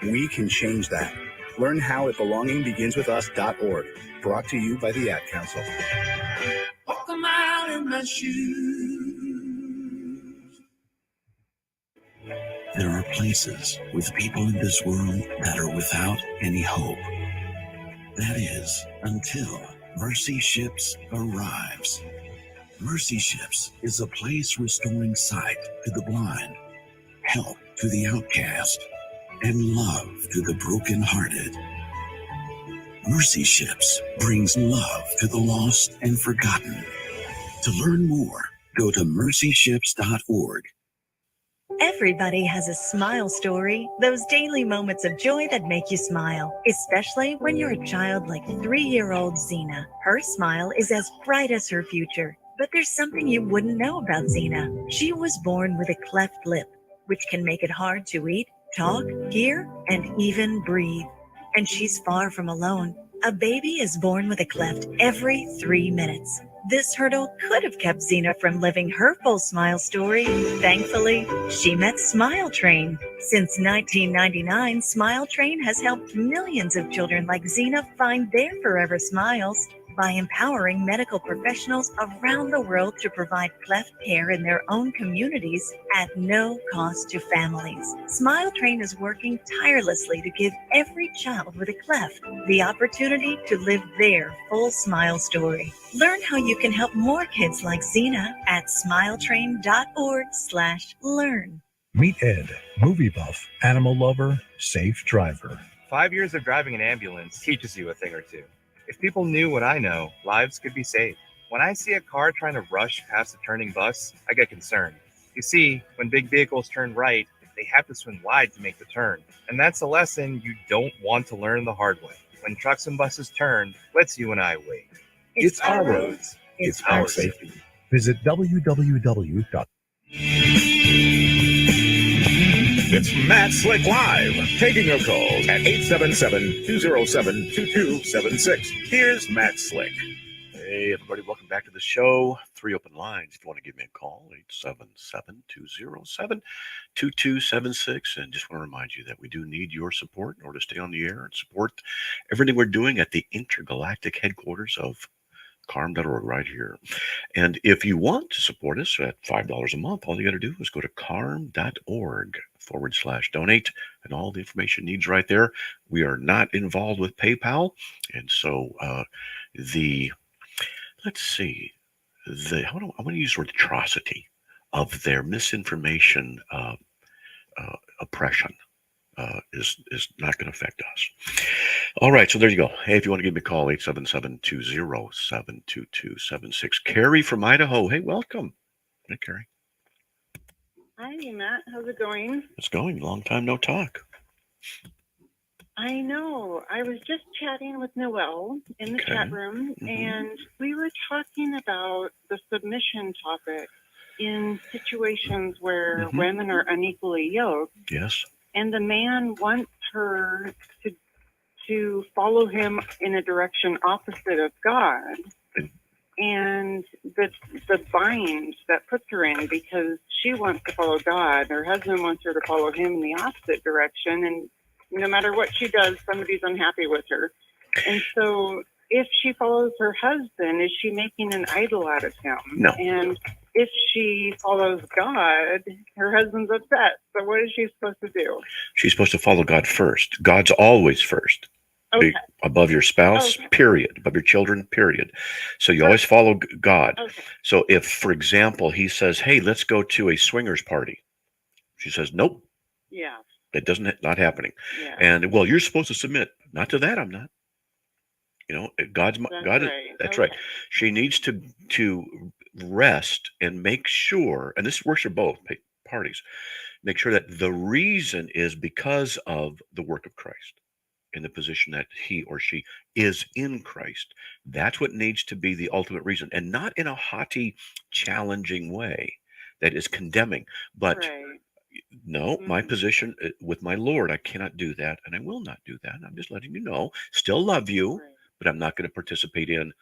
We can change that. Learn how at belongingbeginswithus.org, brought to you by the Ad Council. Walk a mile in my shoes. There are places with people in this world that are without any hope. That is, until Mercy Ships arrives. Mercy Ships is a place restoring sight to the blind, help to the outcast, and love to the brokenhearted. Mercy Ships brings love to the lost and forgotten. To learn more, go to mercyships.org. Everybody has a smile story, those daily moments of joy that make you smile, especially when you're a child like 3-year-old Zena. Her smile is as bright as her future. But there's something you wouldn't know about Zena. She was born with a cleft lip, which can make it hard to eat, talk, hear, and even breathe. And she's far from alone. A baby is born with a cleft every 3 minutes. This hurdle could have kept Zena from living her full smile story. Thankfully, she met Smile Train. Since 1999, Smile Train has helped millions of children like Zena find their forever smiles by empowering medical professionals around the world to provide cleft care in their own communities at no cost to families. Smile Train is working tirelessly to give every child with a cleft the opportunity to live their full smile story. Learn how you can help more kids like Zena at smiletrain.org/learn. Meet Ed, movie buff, animal lover, safe driver. 5 years of driving an ambulance teaches you a thing or two. If people knew what I know, lives could be saved. When I see a car trying to rush past a turning bus, I get concerned. You see, when big vehicles turn right, they have to swing wide to make the turn. And that's a lesson you don't want to learn the hard way. When trucks and buses turn, let's you and I wait. It's our roads. It's our safety. Visit www. It's Matt Slick Live, taking your calls at 877-207-2276. Here's Matt Slick. Hey, everybody, welcome back to the show. 3 open lines. If you want to give me a call, 877-207-2276. And just want to remind you that we do need your support in order to stay on the air and support everything we're doing at the intergalactic headquarters of CARM.org right here. And if you want to support us at $5 a month, all you got to do is go to CARM.org/donate, and all the information needs right there. We are not involved with PayPal. And so let's see, I want to use the word atrocity of their misinformation oppression is not going to affect us. All right, so there you go. Hey, if you want to give me a call, 877-207-2276. Carrie from Idaho. Hey, welcome. Hey, Carrie. Hi, Matt. How's it going? It's going. Long time no talk. I know. I was just chatting with Noelle in the chat room, and we were talking about the submission topic in situations where women are unequally yoked. Yes. And the man wants her to follow him in a direction opposite of God. And the bind that puts her in, because she wants to follow God, her husband wants her to follow him in the opposite direction, and no matter what she does, somebody's unhappy with her. And so if she follows her husband, is she making an idol out of him? No. And if she follows God, her husband's upset. So what is she supposed to do? She's supposed to follow God first. God's always first. Okay. Above your spouse, period. Above your children, period. So you always follow God. Okay. So if, for example, he says, hey, let's go to a swingers party, She says, nope, Yeah. that not happening. Yeah. And well, you're supposed to submit. Not to that, I'm not. God's That's God. right. That's Okay. right. She needs to rest and make sure, and this works for both parties. Make sure that the reason is because of the work of Christ in the position that he or she is in Christ. That's what needs to be the ultimate reason, and not in a haughty, challenging way that is condemning. But Right. no, my position with my Lord, I cannot do that, and I will not do that. I'm just letting you know, still love you, but I'm not going to participate in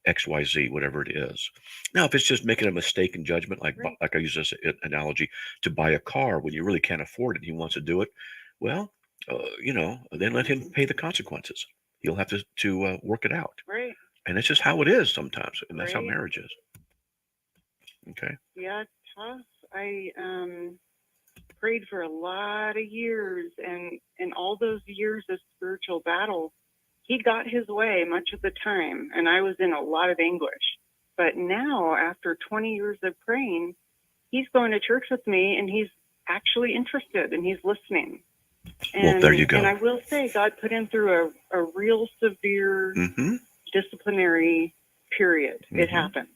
XYZ, whatever it is. Now, if it's just making a mistake in judgment, like I use this analogy to buy a car when you really can't afford it, and he wants to do it, well, then let him pay the consequences. He'll have to work it out, Right. and it's just how it is sometimes, and that's how Right. marriage is. Okay. Yeah, it's tough. I prayed for a lot of years, and in all those years of spiritual battle, he got his way much of the time, and I was in a lot of anguish. But now, after 20 years of praying, he's going to church with me, and he's actually interested, and he's listening. And, Well, there you go. And I will say, God put him through a real severe disciplinary period. It happened.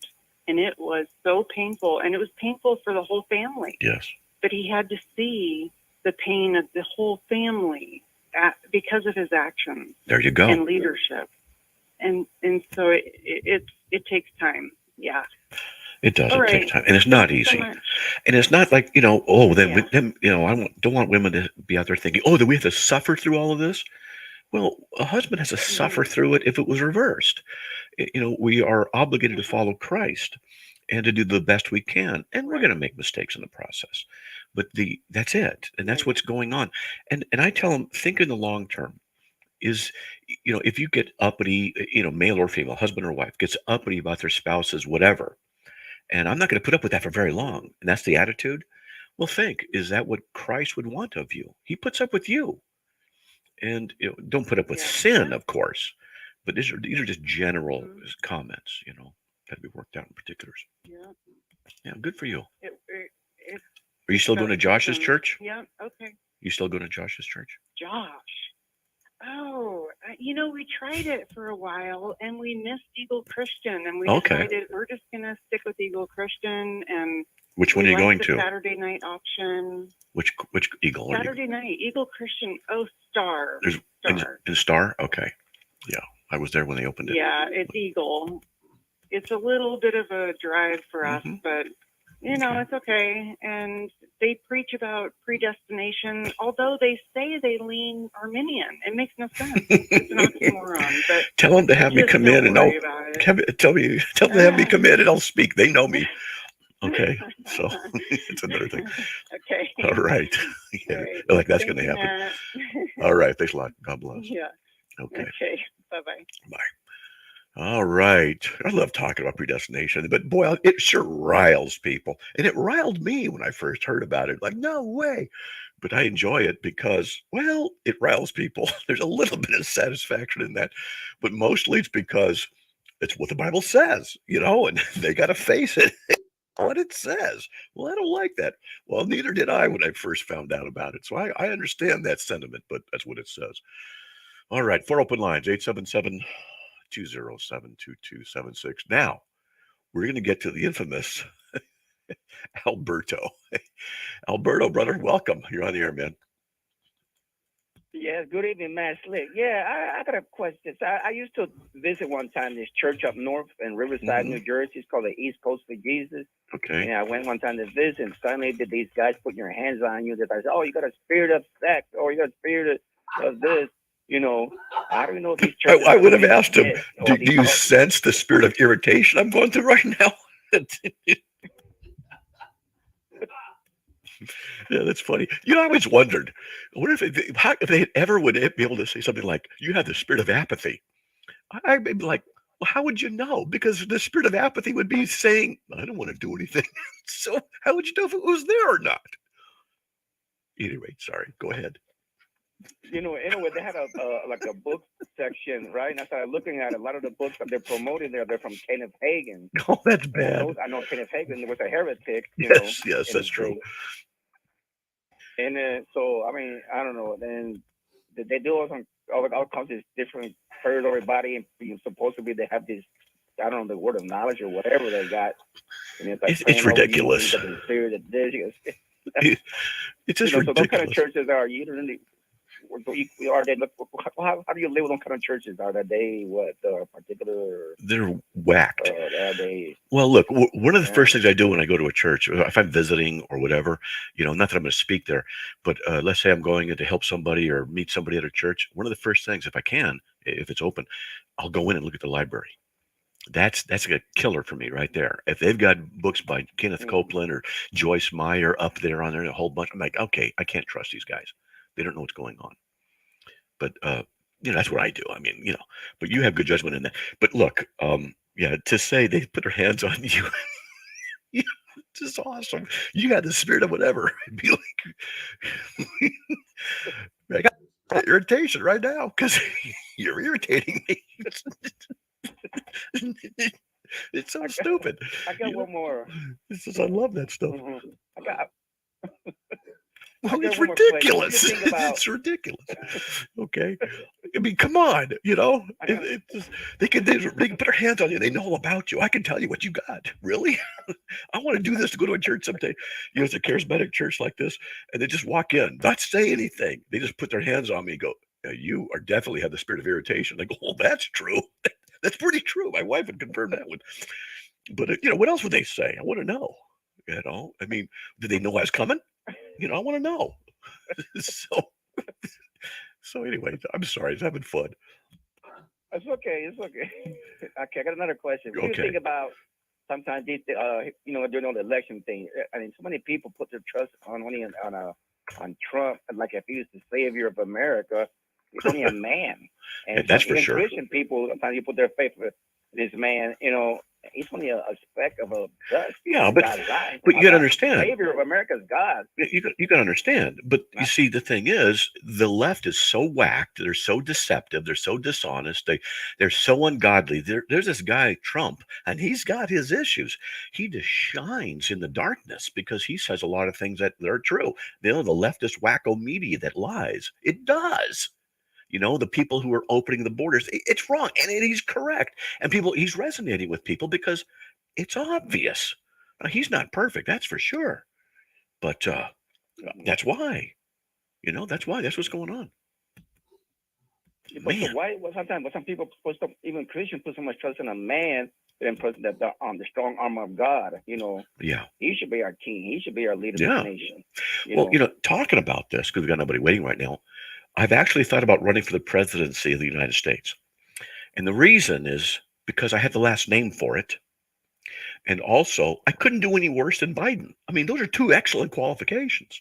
And it was so painful, and it was painful for the whole family. Yes. But he had to see the pain of the whole family because of his actions. There you go. And leadership. And so it takes time. Yeah. It does. All It takes right. time, and it's not Thanks so easy. much. And it's not like I don't want women to be out there thinking, oh, that we have to suffer through all of this. Well, a husband has to suffer through it if it was reversed. We are obligated to follow Christ and to do the best we can, and we're going to make mistakes in the process. But that's it, and that's what's going on. And I tell them, think in the long term. If you get uppity, male or female, husband or wife gets uppity about their spouses, whatever, and I'm not going to put up with that for very long, and that's the attitude. Well, think, is that what Christ would want of you? He puts up with you. And don't put up with sin, of course, but these are just general comments, got to be worked out in particulars. Yeah, good for you. Are you still going to Josh's church? Yeah, okay. You still going to Josh's church? Josh. Oh, we tried it for a while, and we missed Eagle Christian, and we decided we're just going to stick with Eagle Christian. And which one are you going to? Saturday night option. Which Eagle? Saturday night, Eagle Christian. Oh, Star. There's in Star? Okay. Yeah, I was there when they opened it. Yeah, it's Eagle. It's a little bit of a drive for us, but it's okay. And they preach about predestination, although they say they lean Arminian. It makes no sense. It's an oxymoron. But tell them to have me come in, and tell them to have me come in, and I'll speak. They know me. Okay, so it's another thing. Okay. All right. Like that's going to happen. All right. Thanks a lot. God bless. Yeah. Okay. Okay. Bye-bye. Bye. All right. I love talking about predestination, but boy, it sure riles people. And it riled me when I first heard about it. Like, no way. But I enjoy it because, well, it riles people. There's a little bit of satisfaction in that. But mostly it's because it's what the Bible says, and they got to face it. What it says. Well, I don't like that. Well, neither did I when I first found out about it. So I understand that sentiment, but that's what it says. All right. 4 open lines, 877-207-2276. Now, we're going to get to the infamous Alberto. Alberto, brother, welcome. You're on the air, man. Yes, good evening, Matt Slick. Yeah, I got a question. So I used to visit one time this church up north in Riverside, New Jersey. It's called the East Coast for Jesus. Okay. And I went one time to visit, and suddenly did these guys putting your hands on you. That I said, oh, you got a spirit of sex, or you got a spirit of this. I don't know if these churches. I would have asked him, do you sense the spirit of irritation I'm going through right now? Yeah, that's funny. I always wondered, I wonder if they ever would be able to say something like, you have the spirit of apathy. I'd be like, well, how would you know? Because the spirit of apathy would be saying, I don't want to do anything. So how would you know if it was there or not? Anyway, sorry. Go ahead. Anyway, they had a book section, right? And I started looking at a lot of the books that they're promoting there. They're from Kenneth Hagin. Oh, that's bad. I know Kenneth Hagin was a heretic. Yes, that's true. And then, so I mean, I don't know. Then they do all kinds of different purgatory body, and you're supposed to be. They have this, I don't know, the word of knowledge or whatever they got. And it's like It's ridiculous. You got the spirit of this. It's just so those kind of ridiculous. churches are you don't really. Are they? How do you live with those kind of churches? Are they what particular? They're whacked. Are they? Well, look, one of the first things I do when I go to a church, if I'm visiting or whatever, not that I'm going to speak there, but let's say I'm going in to help somebody or meet somebody at a church. One of the first things, if I can, if it's open, I'll go in and look at the library. That's a killer for me right there. If they've got books by Kenneth Copeland or Joyce Meyer up there on there, a whole bunch, I'm like, okay, I can't trust these guys. They don't know what's going on. But that's what I do. I mean, but you have good judgment in that. But look, to say they put their hands on you, it's just awesome. You got the spirit of whatever. It'd be like, I got irritation right now because you're irritating me. It's so stupid. I got one more. I love that stuff. I got. Well, it's ridiculous. It's ridiculous. Okay, I mean, come on. They can put their hands on you. They know all about you. I can tell you what you got. Really, I want to do this to go to a church someday. It's a charismatic church like this, and they just walk in, not say anything. They just put their hands on me and go, "You are definitely have the spirit of irritation." I go, "Oh, that's true. That's pretty true." My wife would confirm that one. But what else would they say? I want to know. I mean, did they know I was coming? I want to know. So anyway, I'm sorry. It's having fun. It's okay. Okay, I got another question. What do you think about sometimes these, during all the election thing? I mean, so many people put their trust on Trump, like if he was the savior of America. He's only a man, and that's for sure. Christian people sometimes you put their faith with this man. He's only a speck of a dust. Yeah, but you got to understand. The savior of America's God. You got to understand. But you see, the thing is, the left is so whacked. They're so deceptive. They're so dishonest. They're so ungodly. There's this guy, Trump, and he's got his issues. He just shines in the darkness because he says a lot of things that are true. The leftist wacko media that lies. It does. The people who are opening the borders, it's wrong. And he's correct. And he's resonating with people because it's obvious. Now, he's not perfect, that's for sure. But that's why. That's why. That's what's going on. But why? Sometimes some people, even Christians, put so much trust in a man than the strong arm of God. Yeah. He should be our king. He should be our leader of the nation. Talking about this, because we've got nobody waiting right now, I've actually thought about running for the presidency of the United States. And the reason is because I had the last name for it. And also, I couldn't do any worse than Biden. I mean, those are two excellent qualifications.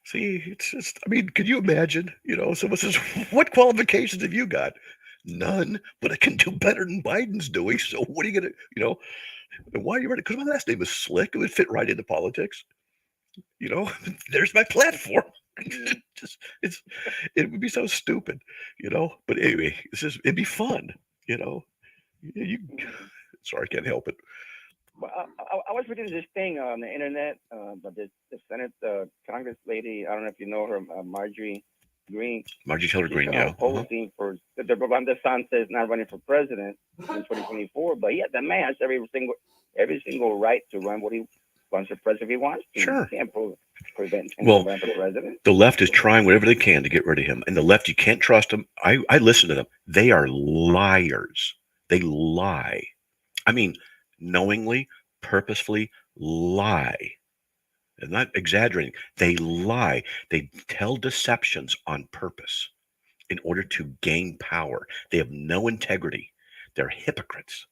See, it's just, I mean, could you imagine, someone says, what qualifications have you got? None, but I can do better than Biden's doing. So what are you going to, and why are you running? Because my last name is Slick. It would fit right into politics. There's my platform. It would be so stupid, but anyway, it'd be fun, sorry, I can't help it. I was reading this thing on the internet, but the Senate Congress lady, I don't know if you know her, Marjorie Taylor Greene, yeah. Posting for the Ron DeSantis not running for president in 2024, but yeah, the man has every single right to run what he wants for president if he wants to. Sure. You can't prevent him Well, from running for president. The left is trying whatever they can to get rid of him. And the left, you can't trust them. I listen to them. They are liars. They lie. I mean, knowingly, purposefully lie. They're not exaggerating. They lie. They tell deceptions on purpose in order to gain power. They have no integrity. They're hypocrites.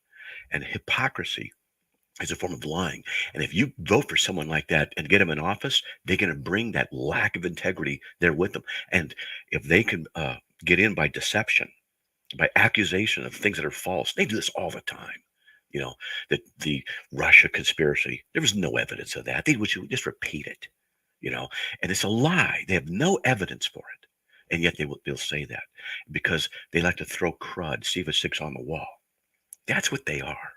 And hypocrisy is a form of lying. And if you vote for someone like that and get them in office, they're going to bring that lack of integrity there with them. And if they can get in by deception, by accusation of things that are false, they do this all the time. The Russia conspiracy, there was no evidence of that. They would just repeat it, and it's a lie. They have no evidence for it. And yet they'll say that because they like to throw crud, see if it sticks on the wall. That's what they are.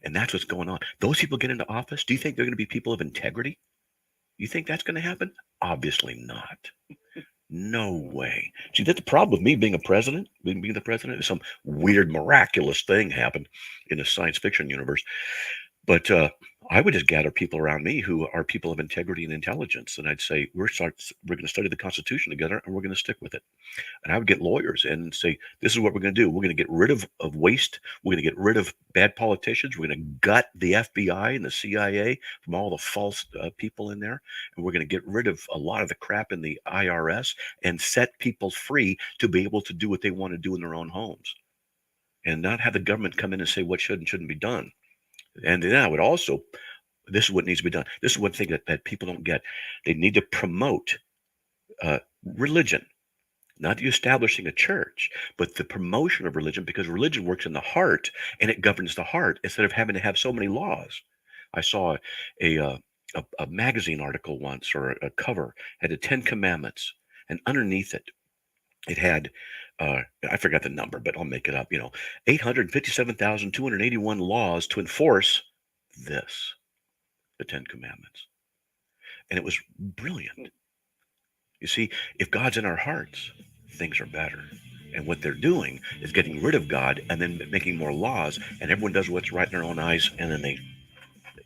And that's what's going on. Those people get into office. Do you think they're going to be people of integrity? You think that's going to happen? Obviously not. No way. See, that's the problem with me being a president, being the president, is some weird, miraculous thing happened in a science fiction universe. But I would just gather people around me who are people of integrity and intelligence. And I'd say, we're going to study the Constitution together and we're going to stick with it. And I would get lawyers in and say, this is what we're going to do. We're going to get rid of waste. We're going to get rid of bad politicians. We're going to gut the FBI and the CIA from all the false people in there. And we're going to get rid of a lot of the crap in the IRS and set people free to be able to do what they want to do in their own homes. And not have the government come in and say what should and shouldn't be done. And then I would also, this is what needs to be done. This is one thing that people don't get. They need to promote religion, not the establishing a church, but the promotion of religion, because religion works in the heart and it governs the heart instead of having to have so many laws. I saw a magazine article once, or a cover, had the 10 Commandments, and underneath it, it had, I forgot the number, but I'll make it up, 857,281 laws to enforce this, the 10 Commandments. And it was brilliant. You see, if God's in our hearts, things are better. And what they're doing is getting rid of God and then making more laws, and everyone does what's right in their own eyes, and then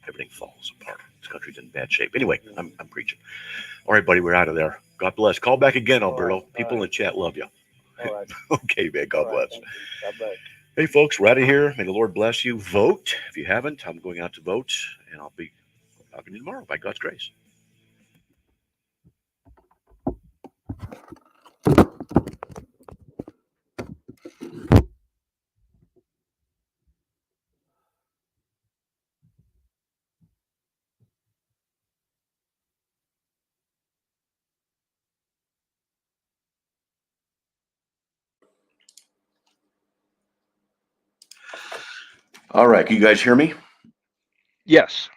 everything falls apart. This country's in bad shape. Anyway, I'm preaching. All right, buddy, we're out of there. God bless. Call back again, Alberto. People in the chat love you. All right. Okay, man. God bless. God bless. Hey, folks, we're out of here. May the Lord bless you. Vote. If you haven't, I'm going out to vote, and I'll be talking to you tomorrow by God's grace. All right, can you guys hear me? Yes.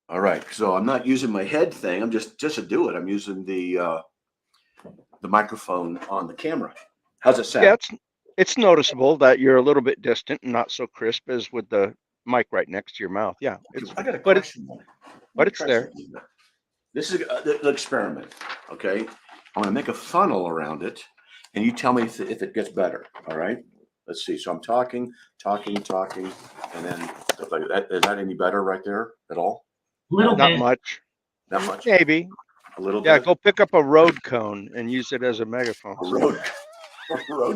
All right, so I'm not using my head thing. I'm just to do it. I'm using the microphone on the camera. How's it sound? Yeah, it's noticeable that you're a little bit distant and not so crisp as with the mic right next to your mouth. Yeah, I got a question. But it's there. This is the experiment. Okay, I'm going to make a funnel around it, and you tell me if it gets better. All right. Let's see. So I'm talking, and then stuff like that. Is that any better right there at all? Not much. Not much. Maybe. A little Yeah, bit. go pick up a road cone and use it as a megaphone. Road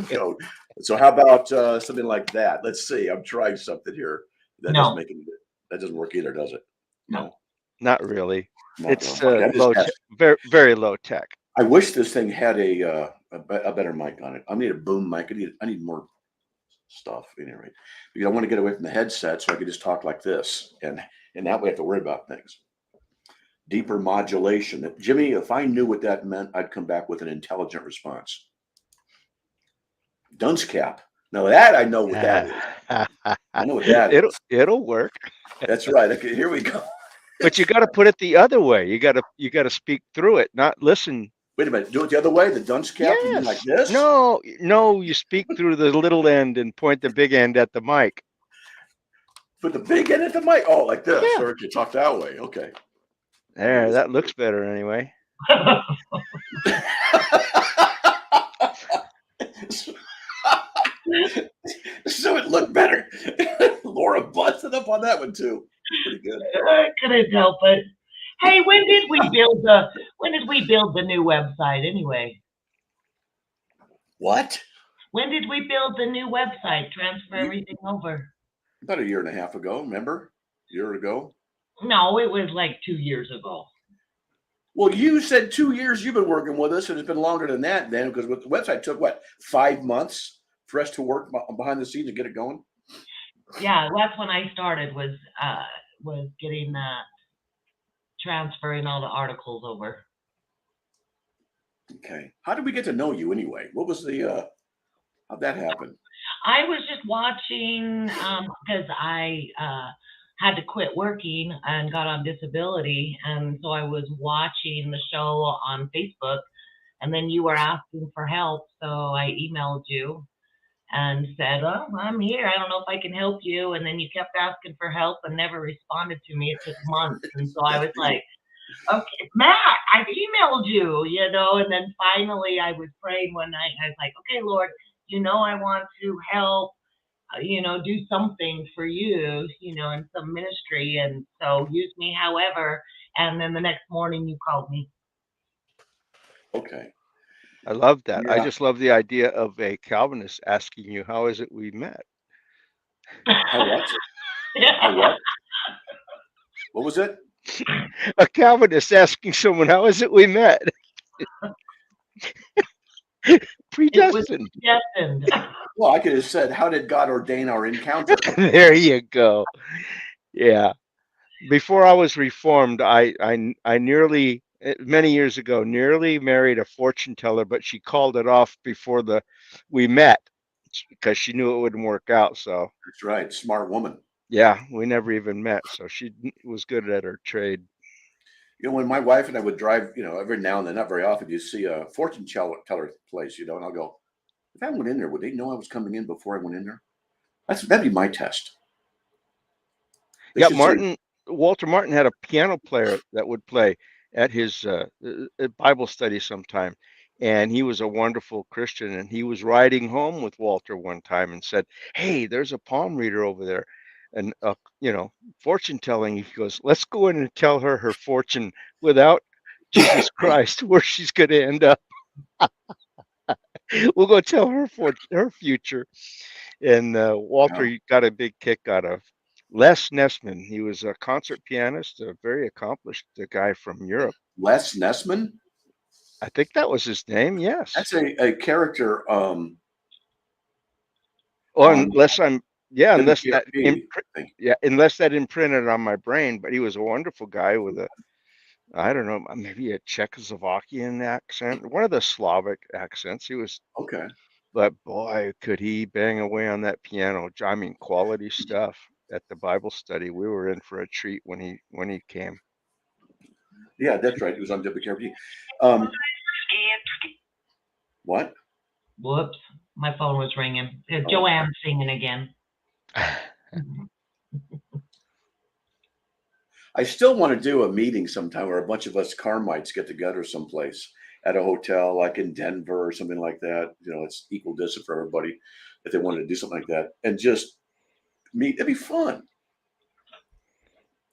cone. So how about something like that? Let's see. I'm trying something here. That doesn't work either, does it? No. Not really. No, It's no. Okay, low very, very low tech. I wish this thing had a better mic on it. I need a boom mic. I need more stuff anyway, because I want to get away from the headset so I can just talk like this, and that way I have to worry about things. Deeper modulation. Jimmy, if I knew what that meant, I'd come back with an intelligent response. Dunce cap. Now that I know what that is. I know what that is. It'll work. That's right. Okay, here we go. But you got to put it the other way. You got to speak through it, not listen. Wait a minute. Do it the other way. The dunce cap. You mean like this? No. You speak through the little end and point the big end at the mic. Put the big end at the mic. Oh, like this. Yeah. Or you talk that way. Okay. There, that looks better anyway. So it looked better. Laura busted up on that one too. Pretty good. I couldn't help it. Hey, when did we build the new website anyway? What? When did we build the new website? Transfer everything over? About a year and a half ago, remember? A year ago? No, it was like 2 years ago. Well, you said 2 years you've been working with us, and it's been longer than that then, because the website took, 5 months for us to work behind the scenes and get it going? Yeah, that's when I started, was getting transferring all the articles over. Okay. How did we get to know you anyway? What was how'd that happen? I was just watching because I had to quit working and got on disability, and so I was watching the show on Facebook, and then you were asking for help, so I emailed you, and said, "Oh, I'm here. I don't know if I can help you." And then you kept asking for help and never responded to me. It took months. And so I was like, okay, Matt, I've emailed you, and then finally I was praying one night and I was like, okay, Lord, I want to help, do something for you, in some ministry. And so use me however. And then the next morning you called me. Okay. I love that. I Yeah. just love the idea of a Calvinist asking you, how is it we met? How what? How what? What was it? A Calvinist asking someone, how is it we met? Predestined. It was predestined. Well, I could have said, how did God ordain our encounter? There you go. Yeah. Before I was reformed, I nearly, many years ago, nearly married a fortune teller, but she called it off before we met because she knew it wouldn't work out. So That's right. Smart woman. yeah, we never even met. So she was good at her trade. When my wife and I would drive, every now and then, not very often, you see a fortune teller place, and I'll go, if I went in there, would they know I was coming in before I went in there? That'd be my test. Yeah, Walter Martin had a piano player that would play at his Bible study sometime. And he was a wonderful Christian. And he was riding home with Walter one time and said, hey, there's a palm reader over there. And, fortune telling. He goes, let's go in and tell her fortune without Jesus Christ, where she's going to end up. We'll go tell her her future. And Walter got a big kick out of Les Nessman. He was a concert pianist, a very accomplished guy from Europe. Les Nessman? I think that was his name. Yes. That's a character. Unless unless that imprinted on my brain. But he was a wonderful guy with I don't know, maybe a Czechoslovakian accent, one of the Slavic accents. He was okay. But boy, could he bang away on that piano. I mean, quality stuff. At the Bible study, we were in for a treat when he came. Yeah, that's right. It was on WKRP. What? Whoops, my phone was ringing. Joanne singing again. I still want to do a meeting sometime where a bunch of us Carmites get together someplace at a hotel, like in Denver or something like that. It's equal distance for everybody if they wanted to do something like that, and just meet. It'd be fun.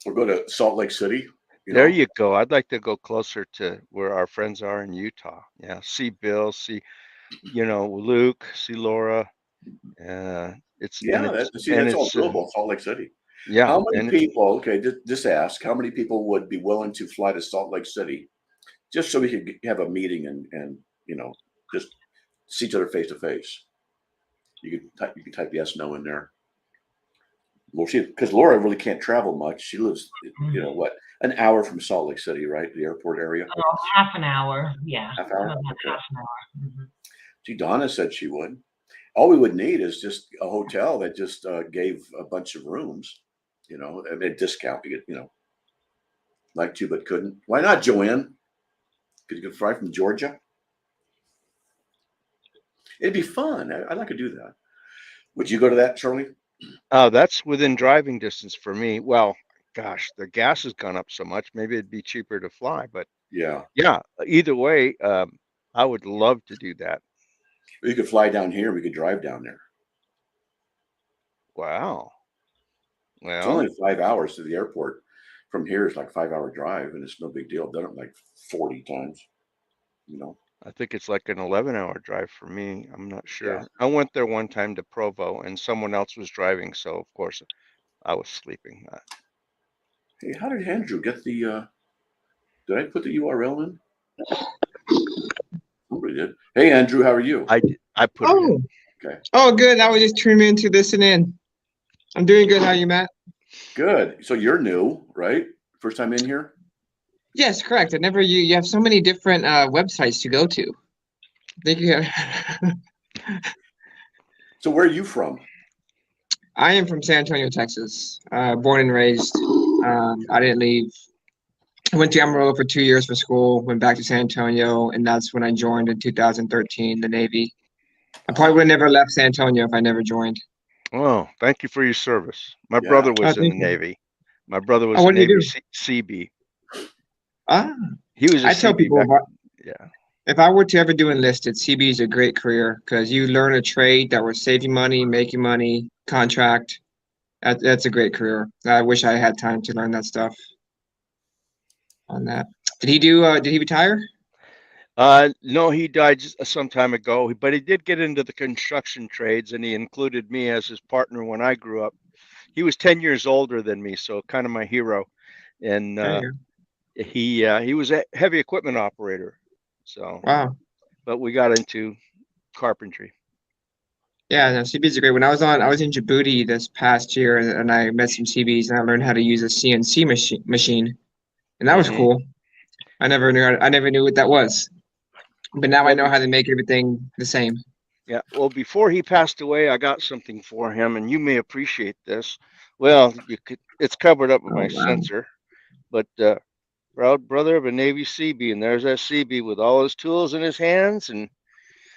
Or go to Salt Lake City. There you go. I'd like to go closer to where our friends are in Utah. Yeah, see Bill, see, Luke, see Laura. That's all doable. Salt Lake City. Yeah. How many people? Okay, just ask. How many people would be willing to fly to Salt Lake City, just so we could have a meeting and just see each other face to face? You can type yes, no in there. Well, because Laura really can't travel much. She lives, an hour from Salt Lake City, right? The airport area. Oh, half an hour. Yeah. Half hour. About Okay. half an hour. Mm-hmm. See, Donna said she would. All we would need is just a hotel that just gave a bunch of rooms, a discount to get, like to but couldn't. Why not, Joanne? Because you could fly from Georgia. It'd be fun. I'd like to do that. Would you go to that, Charlie? That's within driving distance for me. Well, gosh, the gas has gone up so much. Maybe it'd be cheaper to fly, but yeah. Either way, I would love to do that. You could fly down here. We could drive down there. Wow. Well, it's only 5 hours to the airport. From here, it's like 5-hour drive, and it's no big deal. I've done it like 40 times. I think it's like an 11-hour drive for me. I'm not sure. Yeah. I went there one time to Provo, and someone else was driving, so of course I was sleeping. Hey, how did Andrew get the? Did I put the URL in? Somebody did. Hey, Andrew, how are you? I did. I put it in. Okay. Oh, good. I was just tuning in to listen in. I'm doing good. How are you, Matt? Good. So you're new, right? First time in here? Yes, correct. You have so many different websites to go to. Thank you. So where are you from? I am from San Antonio, Texas. Born and raised. I didn't leave. I went to Amarillo for 2 years for school, went back to San Antonio, and that's when I joined in 2013, the Navy. I probably would have never left San Antonio if I never joined. Oh, thank you for your service. My Yeah. brother was in the Thank you. Navy. My brother was Oh, a what did you Navy do? CB. Ah, He was a I tell CB people back. Yeah. if I were to ever do enlisted, CB is a great career because you learn a trade that will save you money, make you money, contract. That's a great career. I wish I had time to learn that stuff on that. Did he retire? No, he died some time ago, but he did get into the construction trades, and he included me as his partner when I grew up. He was 10 years older than me, so kind of my hero. And he was a heavy equipment operator. So Wow. but we got into carpentry. Yeah, no, CB's are great. When I was in Djibouti this past year, and I met some CBs, and I learned how to use a CNC machine, and that was Mhm. cool. I never knew what that was, but now I Well, know how to make everything the same. Yeah, well, before he passed away, I got something for him, and you may appreciate this. Well, it's covered up with Oh my wow! sensor, but proud brother of a Navy CB, and there's that CB with all his tools in his hands and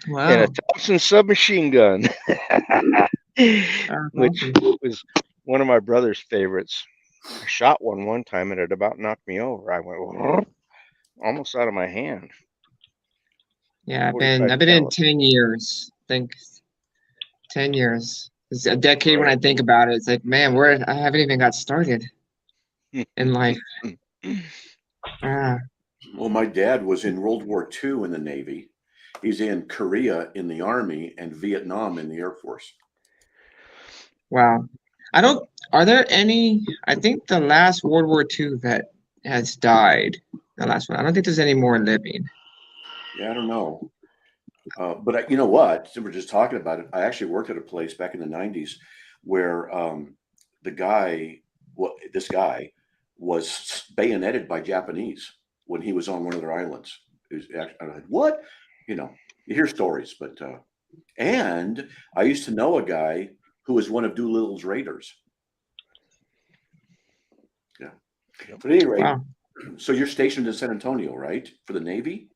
a Wow, Thompson submachine gun, that's which awesome. was one of my brother's favorites. I shot one time, and it about knocked me over. I went almost out of my hand. Yeah, I've 45 been in caliber. 10 years. I think 10 years. It's a decade when I Right. think about it. It's like, man, I haven't even got started in life. Ah, Well, my dad was in World War II in the Navy. He's in Korea in the Army and Vietnam in the Air Force. wow. Are there any, I think the last World War II vet has died. The last one. I don't think there's any more living. Yeah, I don't know. But you know what? Since we're just talking about it, I actually worked at a place back in the 90s where this guy was bayoneted by Japanese when he was on one of their islands. I'm like, what? You know, you hear stories, but and I used to know a guy who was one of Doolittle's raiders. Yeah. But at any rate, Wow. so you're stationed in San Antonio, right? For the Navy?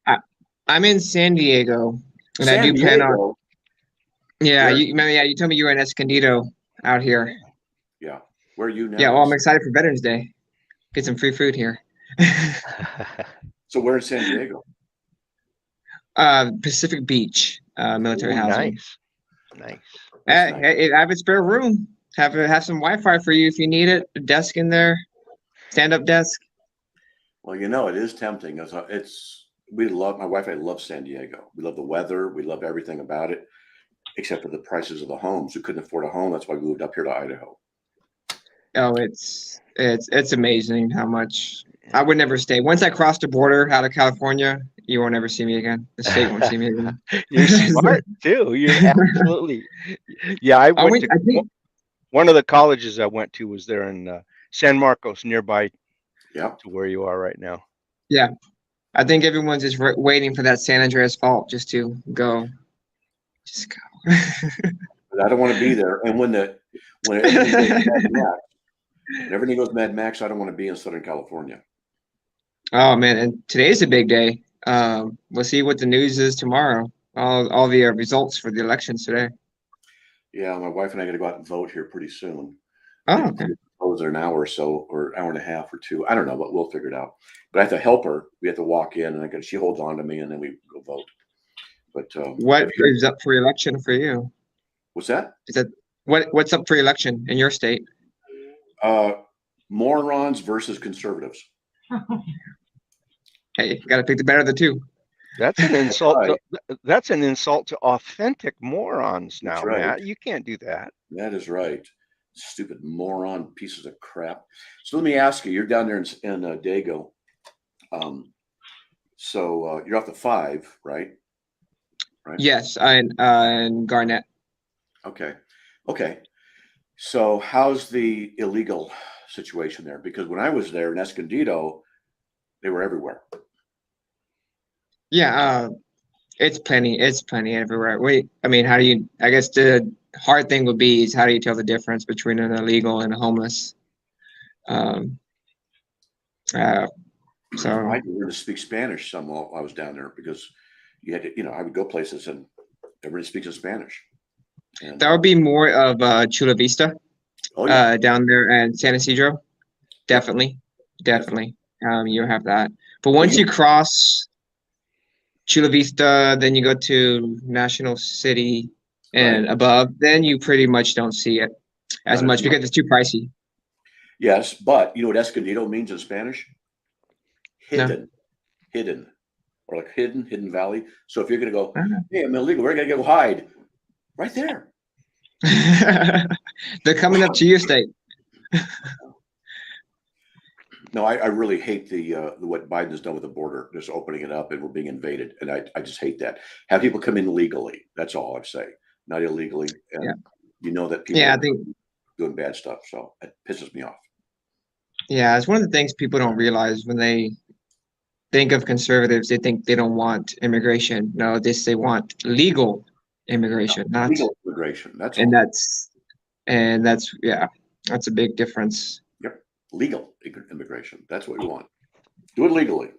I'm in San Diego, and I San do plan on. Diego. Yeah, Where- you told me you were in Escondido out here. Yeah. Where are you now? Yeah, well, I'm excited for Veterans Day. Get some free food here. So where in San Diego? Pacific Beach, military Ooh, housing. Nice. I have a spare room. Have some Wi-Fi for you if you need it. A desk in there, stand-up desk. Well, you know, it is tempting. My wife and I love San Diego. We love the weather. We love everything about it, except for the prices of the homes. We couldn't afford a home. That's why we moved up here to Idaho. Oh, it's amazing how much I would never stay. Once I cross the border out of California, you won't ever see me again. The state won't see me again. You're smart too. You're absolutely. Yeah, I went to one of the colleges I went to was there in San Marcos, nearby. Yeah. To where you are right now. Yeah, I think everyone's just waiting for that San Andreas Fault just to go. Just go. But I don't want to be there. And when everything goes Mad Max, I don't want to be in Southern California. Oh man, and today's a big day. We'll see what the news is tomorrow. All the results for the elections today. Yeah, my wife and I got to go out and vote here pretty soon. Oh, okay. Close in an hour or so, or hour and a half or two. I don't know, but we'll figure it out. But I have to help her. We have to walk in, and she holds on to me, and then we go vote. But what is up for election for you? What's that? Is that what's up for election in your state? Morons versus conservatives. Hey, you got to pick the better of the two. That's an insult. That's an insult to authentic morons. Now, right. Matt, you can't do that. That is right. Stupid moron pieces of crap. So let me ask you. You're down there in Dago. So you're off the 5, right? Right. Yes, in Garnett. Okay. So how's the illegal situation there? Because when I was there in Escondido, they were everywhere. Yeah, it's plenty everywhere. I guess the hard thing would be is how do you tell the difference between an illegal and a homeless? So I had to learn to speak Spanish some while I was down there because you had to, I would go places and Everybody speaks in Spanish. And, That would be more of Chula Vista, down there at San Isidro. Definitely. You have that. But once you cross Chula Vista, then you go to National City and above, then you pretty much don't see it as much because it's too pricey. Yes, but you know what Escondido means in Spanish? Hidden. No. Hidden. Or like hidden valley. So if you're going to go, hey, I'm illegal, where are you going to go hide? Right there. They're coming up to your state. No, I really hate the what Biden has done with the border, just opening it up and we're being invaded. And I just hate that. Have people come in legally. That's all I'm saying. Not illegally. And you know that people I are think doing bad stuff. So it pisses me off. Yeah, it's one of the things people don't realize when they think of conservatives. They think they don't want immigration. No, they want legal immigration, not legal immigration. That's and all. that's that's a big difference. Yep, legal immigration. That's what we want. Do it legally.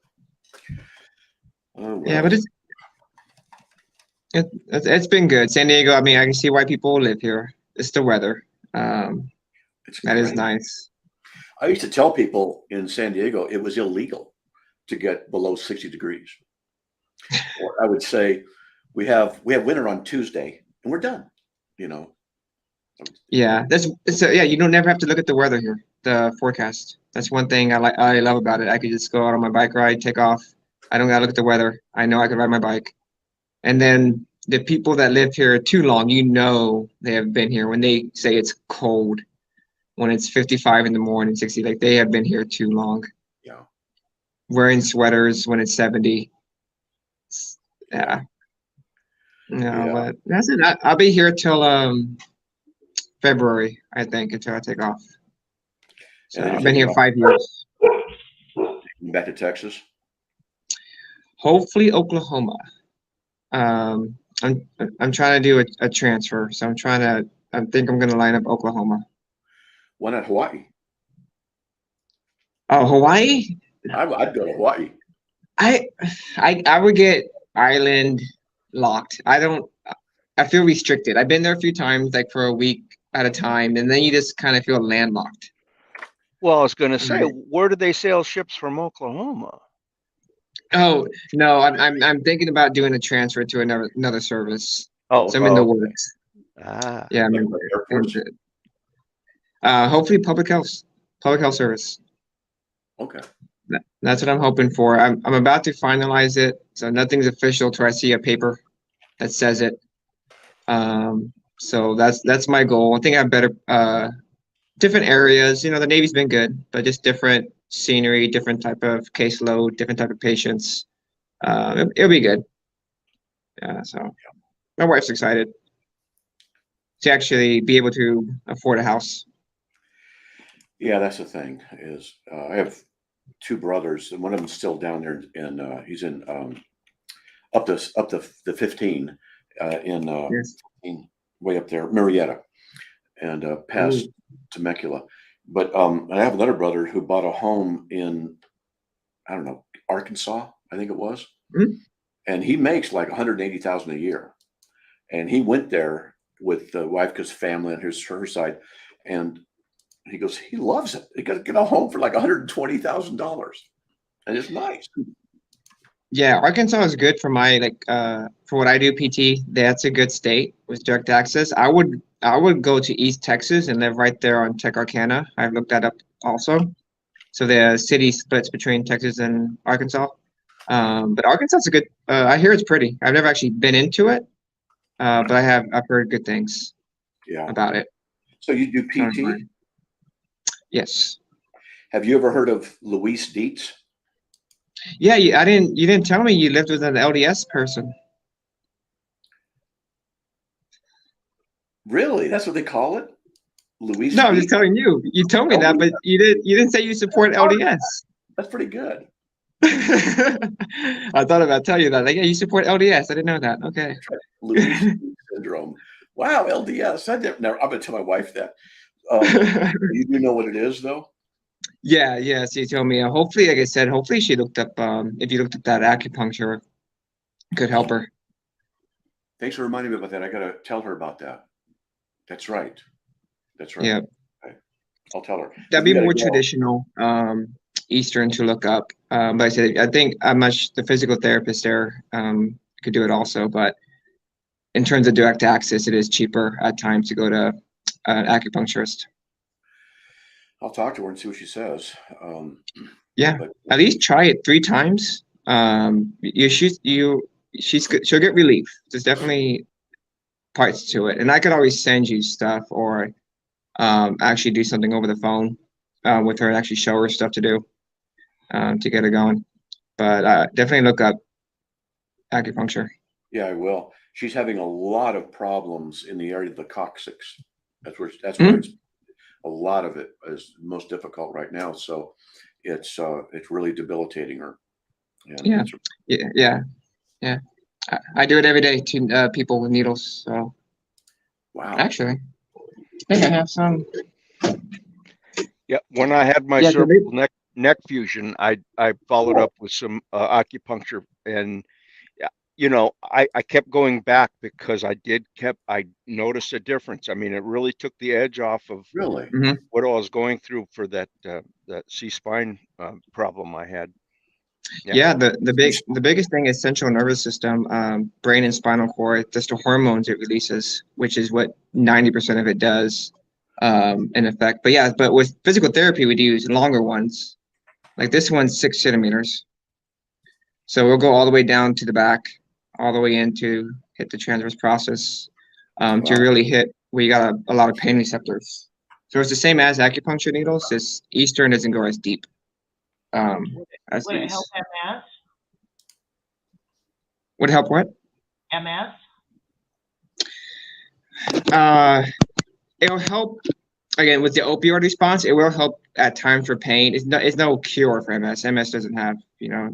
Yeah, but it's been good. San Diego. I mean, I can see why people live here. It's the weather. That is nice. I used to tell people in San Diego it was illegal to get below 60 degrees. Or I would say we have winter on Tuesday and we're done. You know. Yeah, you don't never have to look at the weather here, the forecast. That's one thing I love about it. I could just go out on my bike ride, take off. I don't gotta look at the weather. I know I can ride my bike. And then the people that live here too long, you know they have been here when they say it's cold, when it's 55 in the morning, 60, like they have been here too long. Yeah. Wearing sweaters when it's 70. Yeah. No, but that's it. I'll be here till February, I think, until I take off. So I've been here 5 years. Back to Texas? Hopefully Oklahoma. I'm trying to do a transfer, so I think I'm gonna line up Oklahoma. Why not Hawaii? Oh, Hawaii? I'd go to Hawaii. I would get island locked. I feel restricted. I've been there a few times, like for a week at a time, and then you just kind of feel landlocked. Well, I was going to say, where do they sail ships from Oklahoma? Oh no, I'm thinking about doing a transfer to another service. Oh, so I'm in the works. Yeah, I'm in hopefully public health service. Okay. That's what I'm hoping for. I'm about to finalize it, so nothing's official till I see a paper that says it. So that's my goal. I think I have better different areas. You know, the Navy's been good, but just different scenery, different type of caseload, different type of patients. It'll be good. Yeah, so my wife's excited to actually be able to afford a house. Yeah, that's the thing is I have two brothers, and one of them's still down there, and he's in up to the 15 in way up there, Marietta, and past Temecula. But I have another brother who bought a home in, I don't know, Arkansas, I think it was, and he makes like $180,000 a year, and he went there with the wife, because family on her side, and he goes, he loves it. He got to get a home for like $120,000, and it's nice. Yeah, Arkansas is good for my for what I do, PT. That's a good state with direct access. I would go to East Texas and live right there on Texarkana. I've looked that up also. So the city splits between Texas and Arkansas. But Arkansas is a good. I hear it's pretty. I've never actually been into it, but I've heard good things. About it. So you do PT? Yes. Have you ever heard of Luis Dietz? Yeah, you didn't tell me you lived with an LDS person. Really? That's what they call it? Luis? No, I'm just telling you. You told me that, but you didn't say you support LDS. That's pretty good. I thought about telling you that. Like, yeah, you support LDS. I didn't know that. Okay. Luis syndrome. Wow, LDS. I'm gonna tell my wife that. You do know what it is, though? Yeah. So you told me. Hopefully, like I said, hopefully she looked up. If you looked at that acupuncture, could help her. Thanks for reminding me about that. I got to tell her about that. That's right. That's right. Yeah. Okay. I'll tell her. That'd be more traditional Eastern to look up. But I think the physical therapist there could do it also. But in terms of direct access, it is cheaper at times to go to an acupuncturist. I'll talk to her and see what she says. Yeah, at least try it 3 times. She'll get relief. There's definitely parts to it, and I could always send you stuff or actually do something over the phone with her and actually show her stuff to do to get her going. But definitely look up acupuncture. Yeah, I will. She's having a lot of problems in the area of the coccyx. That's where it's a lot of it is most difficult right now. So it's really debilitating her. And Yeah. I do it every day to people with needles. So wow. Actually, I think I have some. Yeah, when I had my cervical neck fusion, I followed up with some acupuncture, and I kept going back because I noticed a difference. I mean, it really took the edge off of what I was going through for that C-spine problem I had. Yeah, the biggest thing is central nervous system, brain and spinal cord, just the hormones it releases, which is what 90% of it does in effect. But with physical therapy, we'd use longer ones. Like this one's 6 centimeters. So we'll go all the way down to the back, all the way in to hit the transverse process to really hit where you got a lot of pain receptors. So it's the same as acupuncture needles, just Eastern doesn't go as deep. Would it help MS? Would help what? MS? It'll help again with the opioid response. It will help at times for pain. It's no cure for MS. MS doesn't have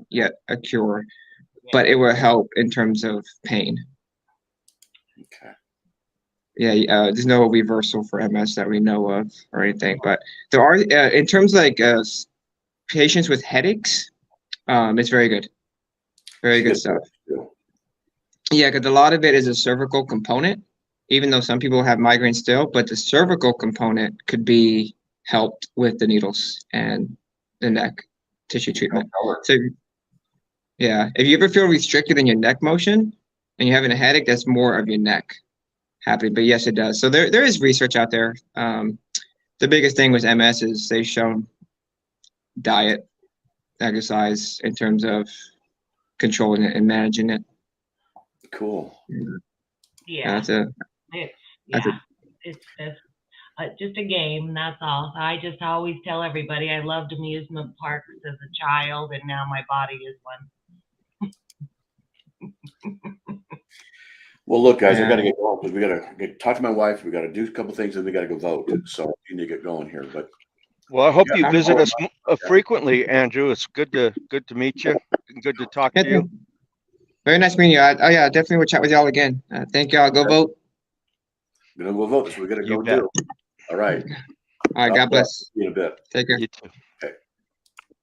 yet a cure, but it will help in terms of pain. Okay. Yeah, there's no reversal for MS that we know of or anything, but there are in terms of like patients with headaches, it's very good. Very good stuff. Yeah, because a lot of it is a cervical component, even though some people have migraines still, but the cervical component could be helped with the needles and the neck tissue treatment. So, yeah, if you ever feel restricted in your neck motion and you're having a headache, that's more of your neck happening. But yes, it does. So there is research out there. The biggest thing with MS is they've shown diet, exercise in terms of controlling it and managing it. Cool. Yeah. It's just a game. That's all. I just always tell everybody I loved amusement parks as a child, and now my body is one. Well, look, guys, I got to get going because we got to talk to my wife. We got to do a couple things, and we got to go vote. So you need to get going here, but. Well, I hope you visit us frequently, Andrew. It's good to meet you. Good to talk to you. Very nice meeting you. Definitely will chat with y'all again. Thank y'all. Go vote. We're gonna go vote. So we got to go do. All right. All right. God bless. See you in a bit. Take care. You too. Okay.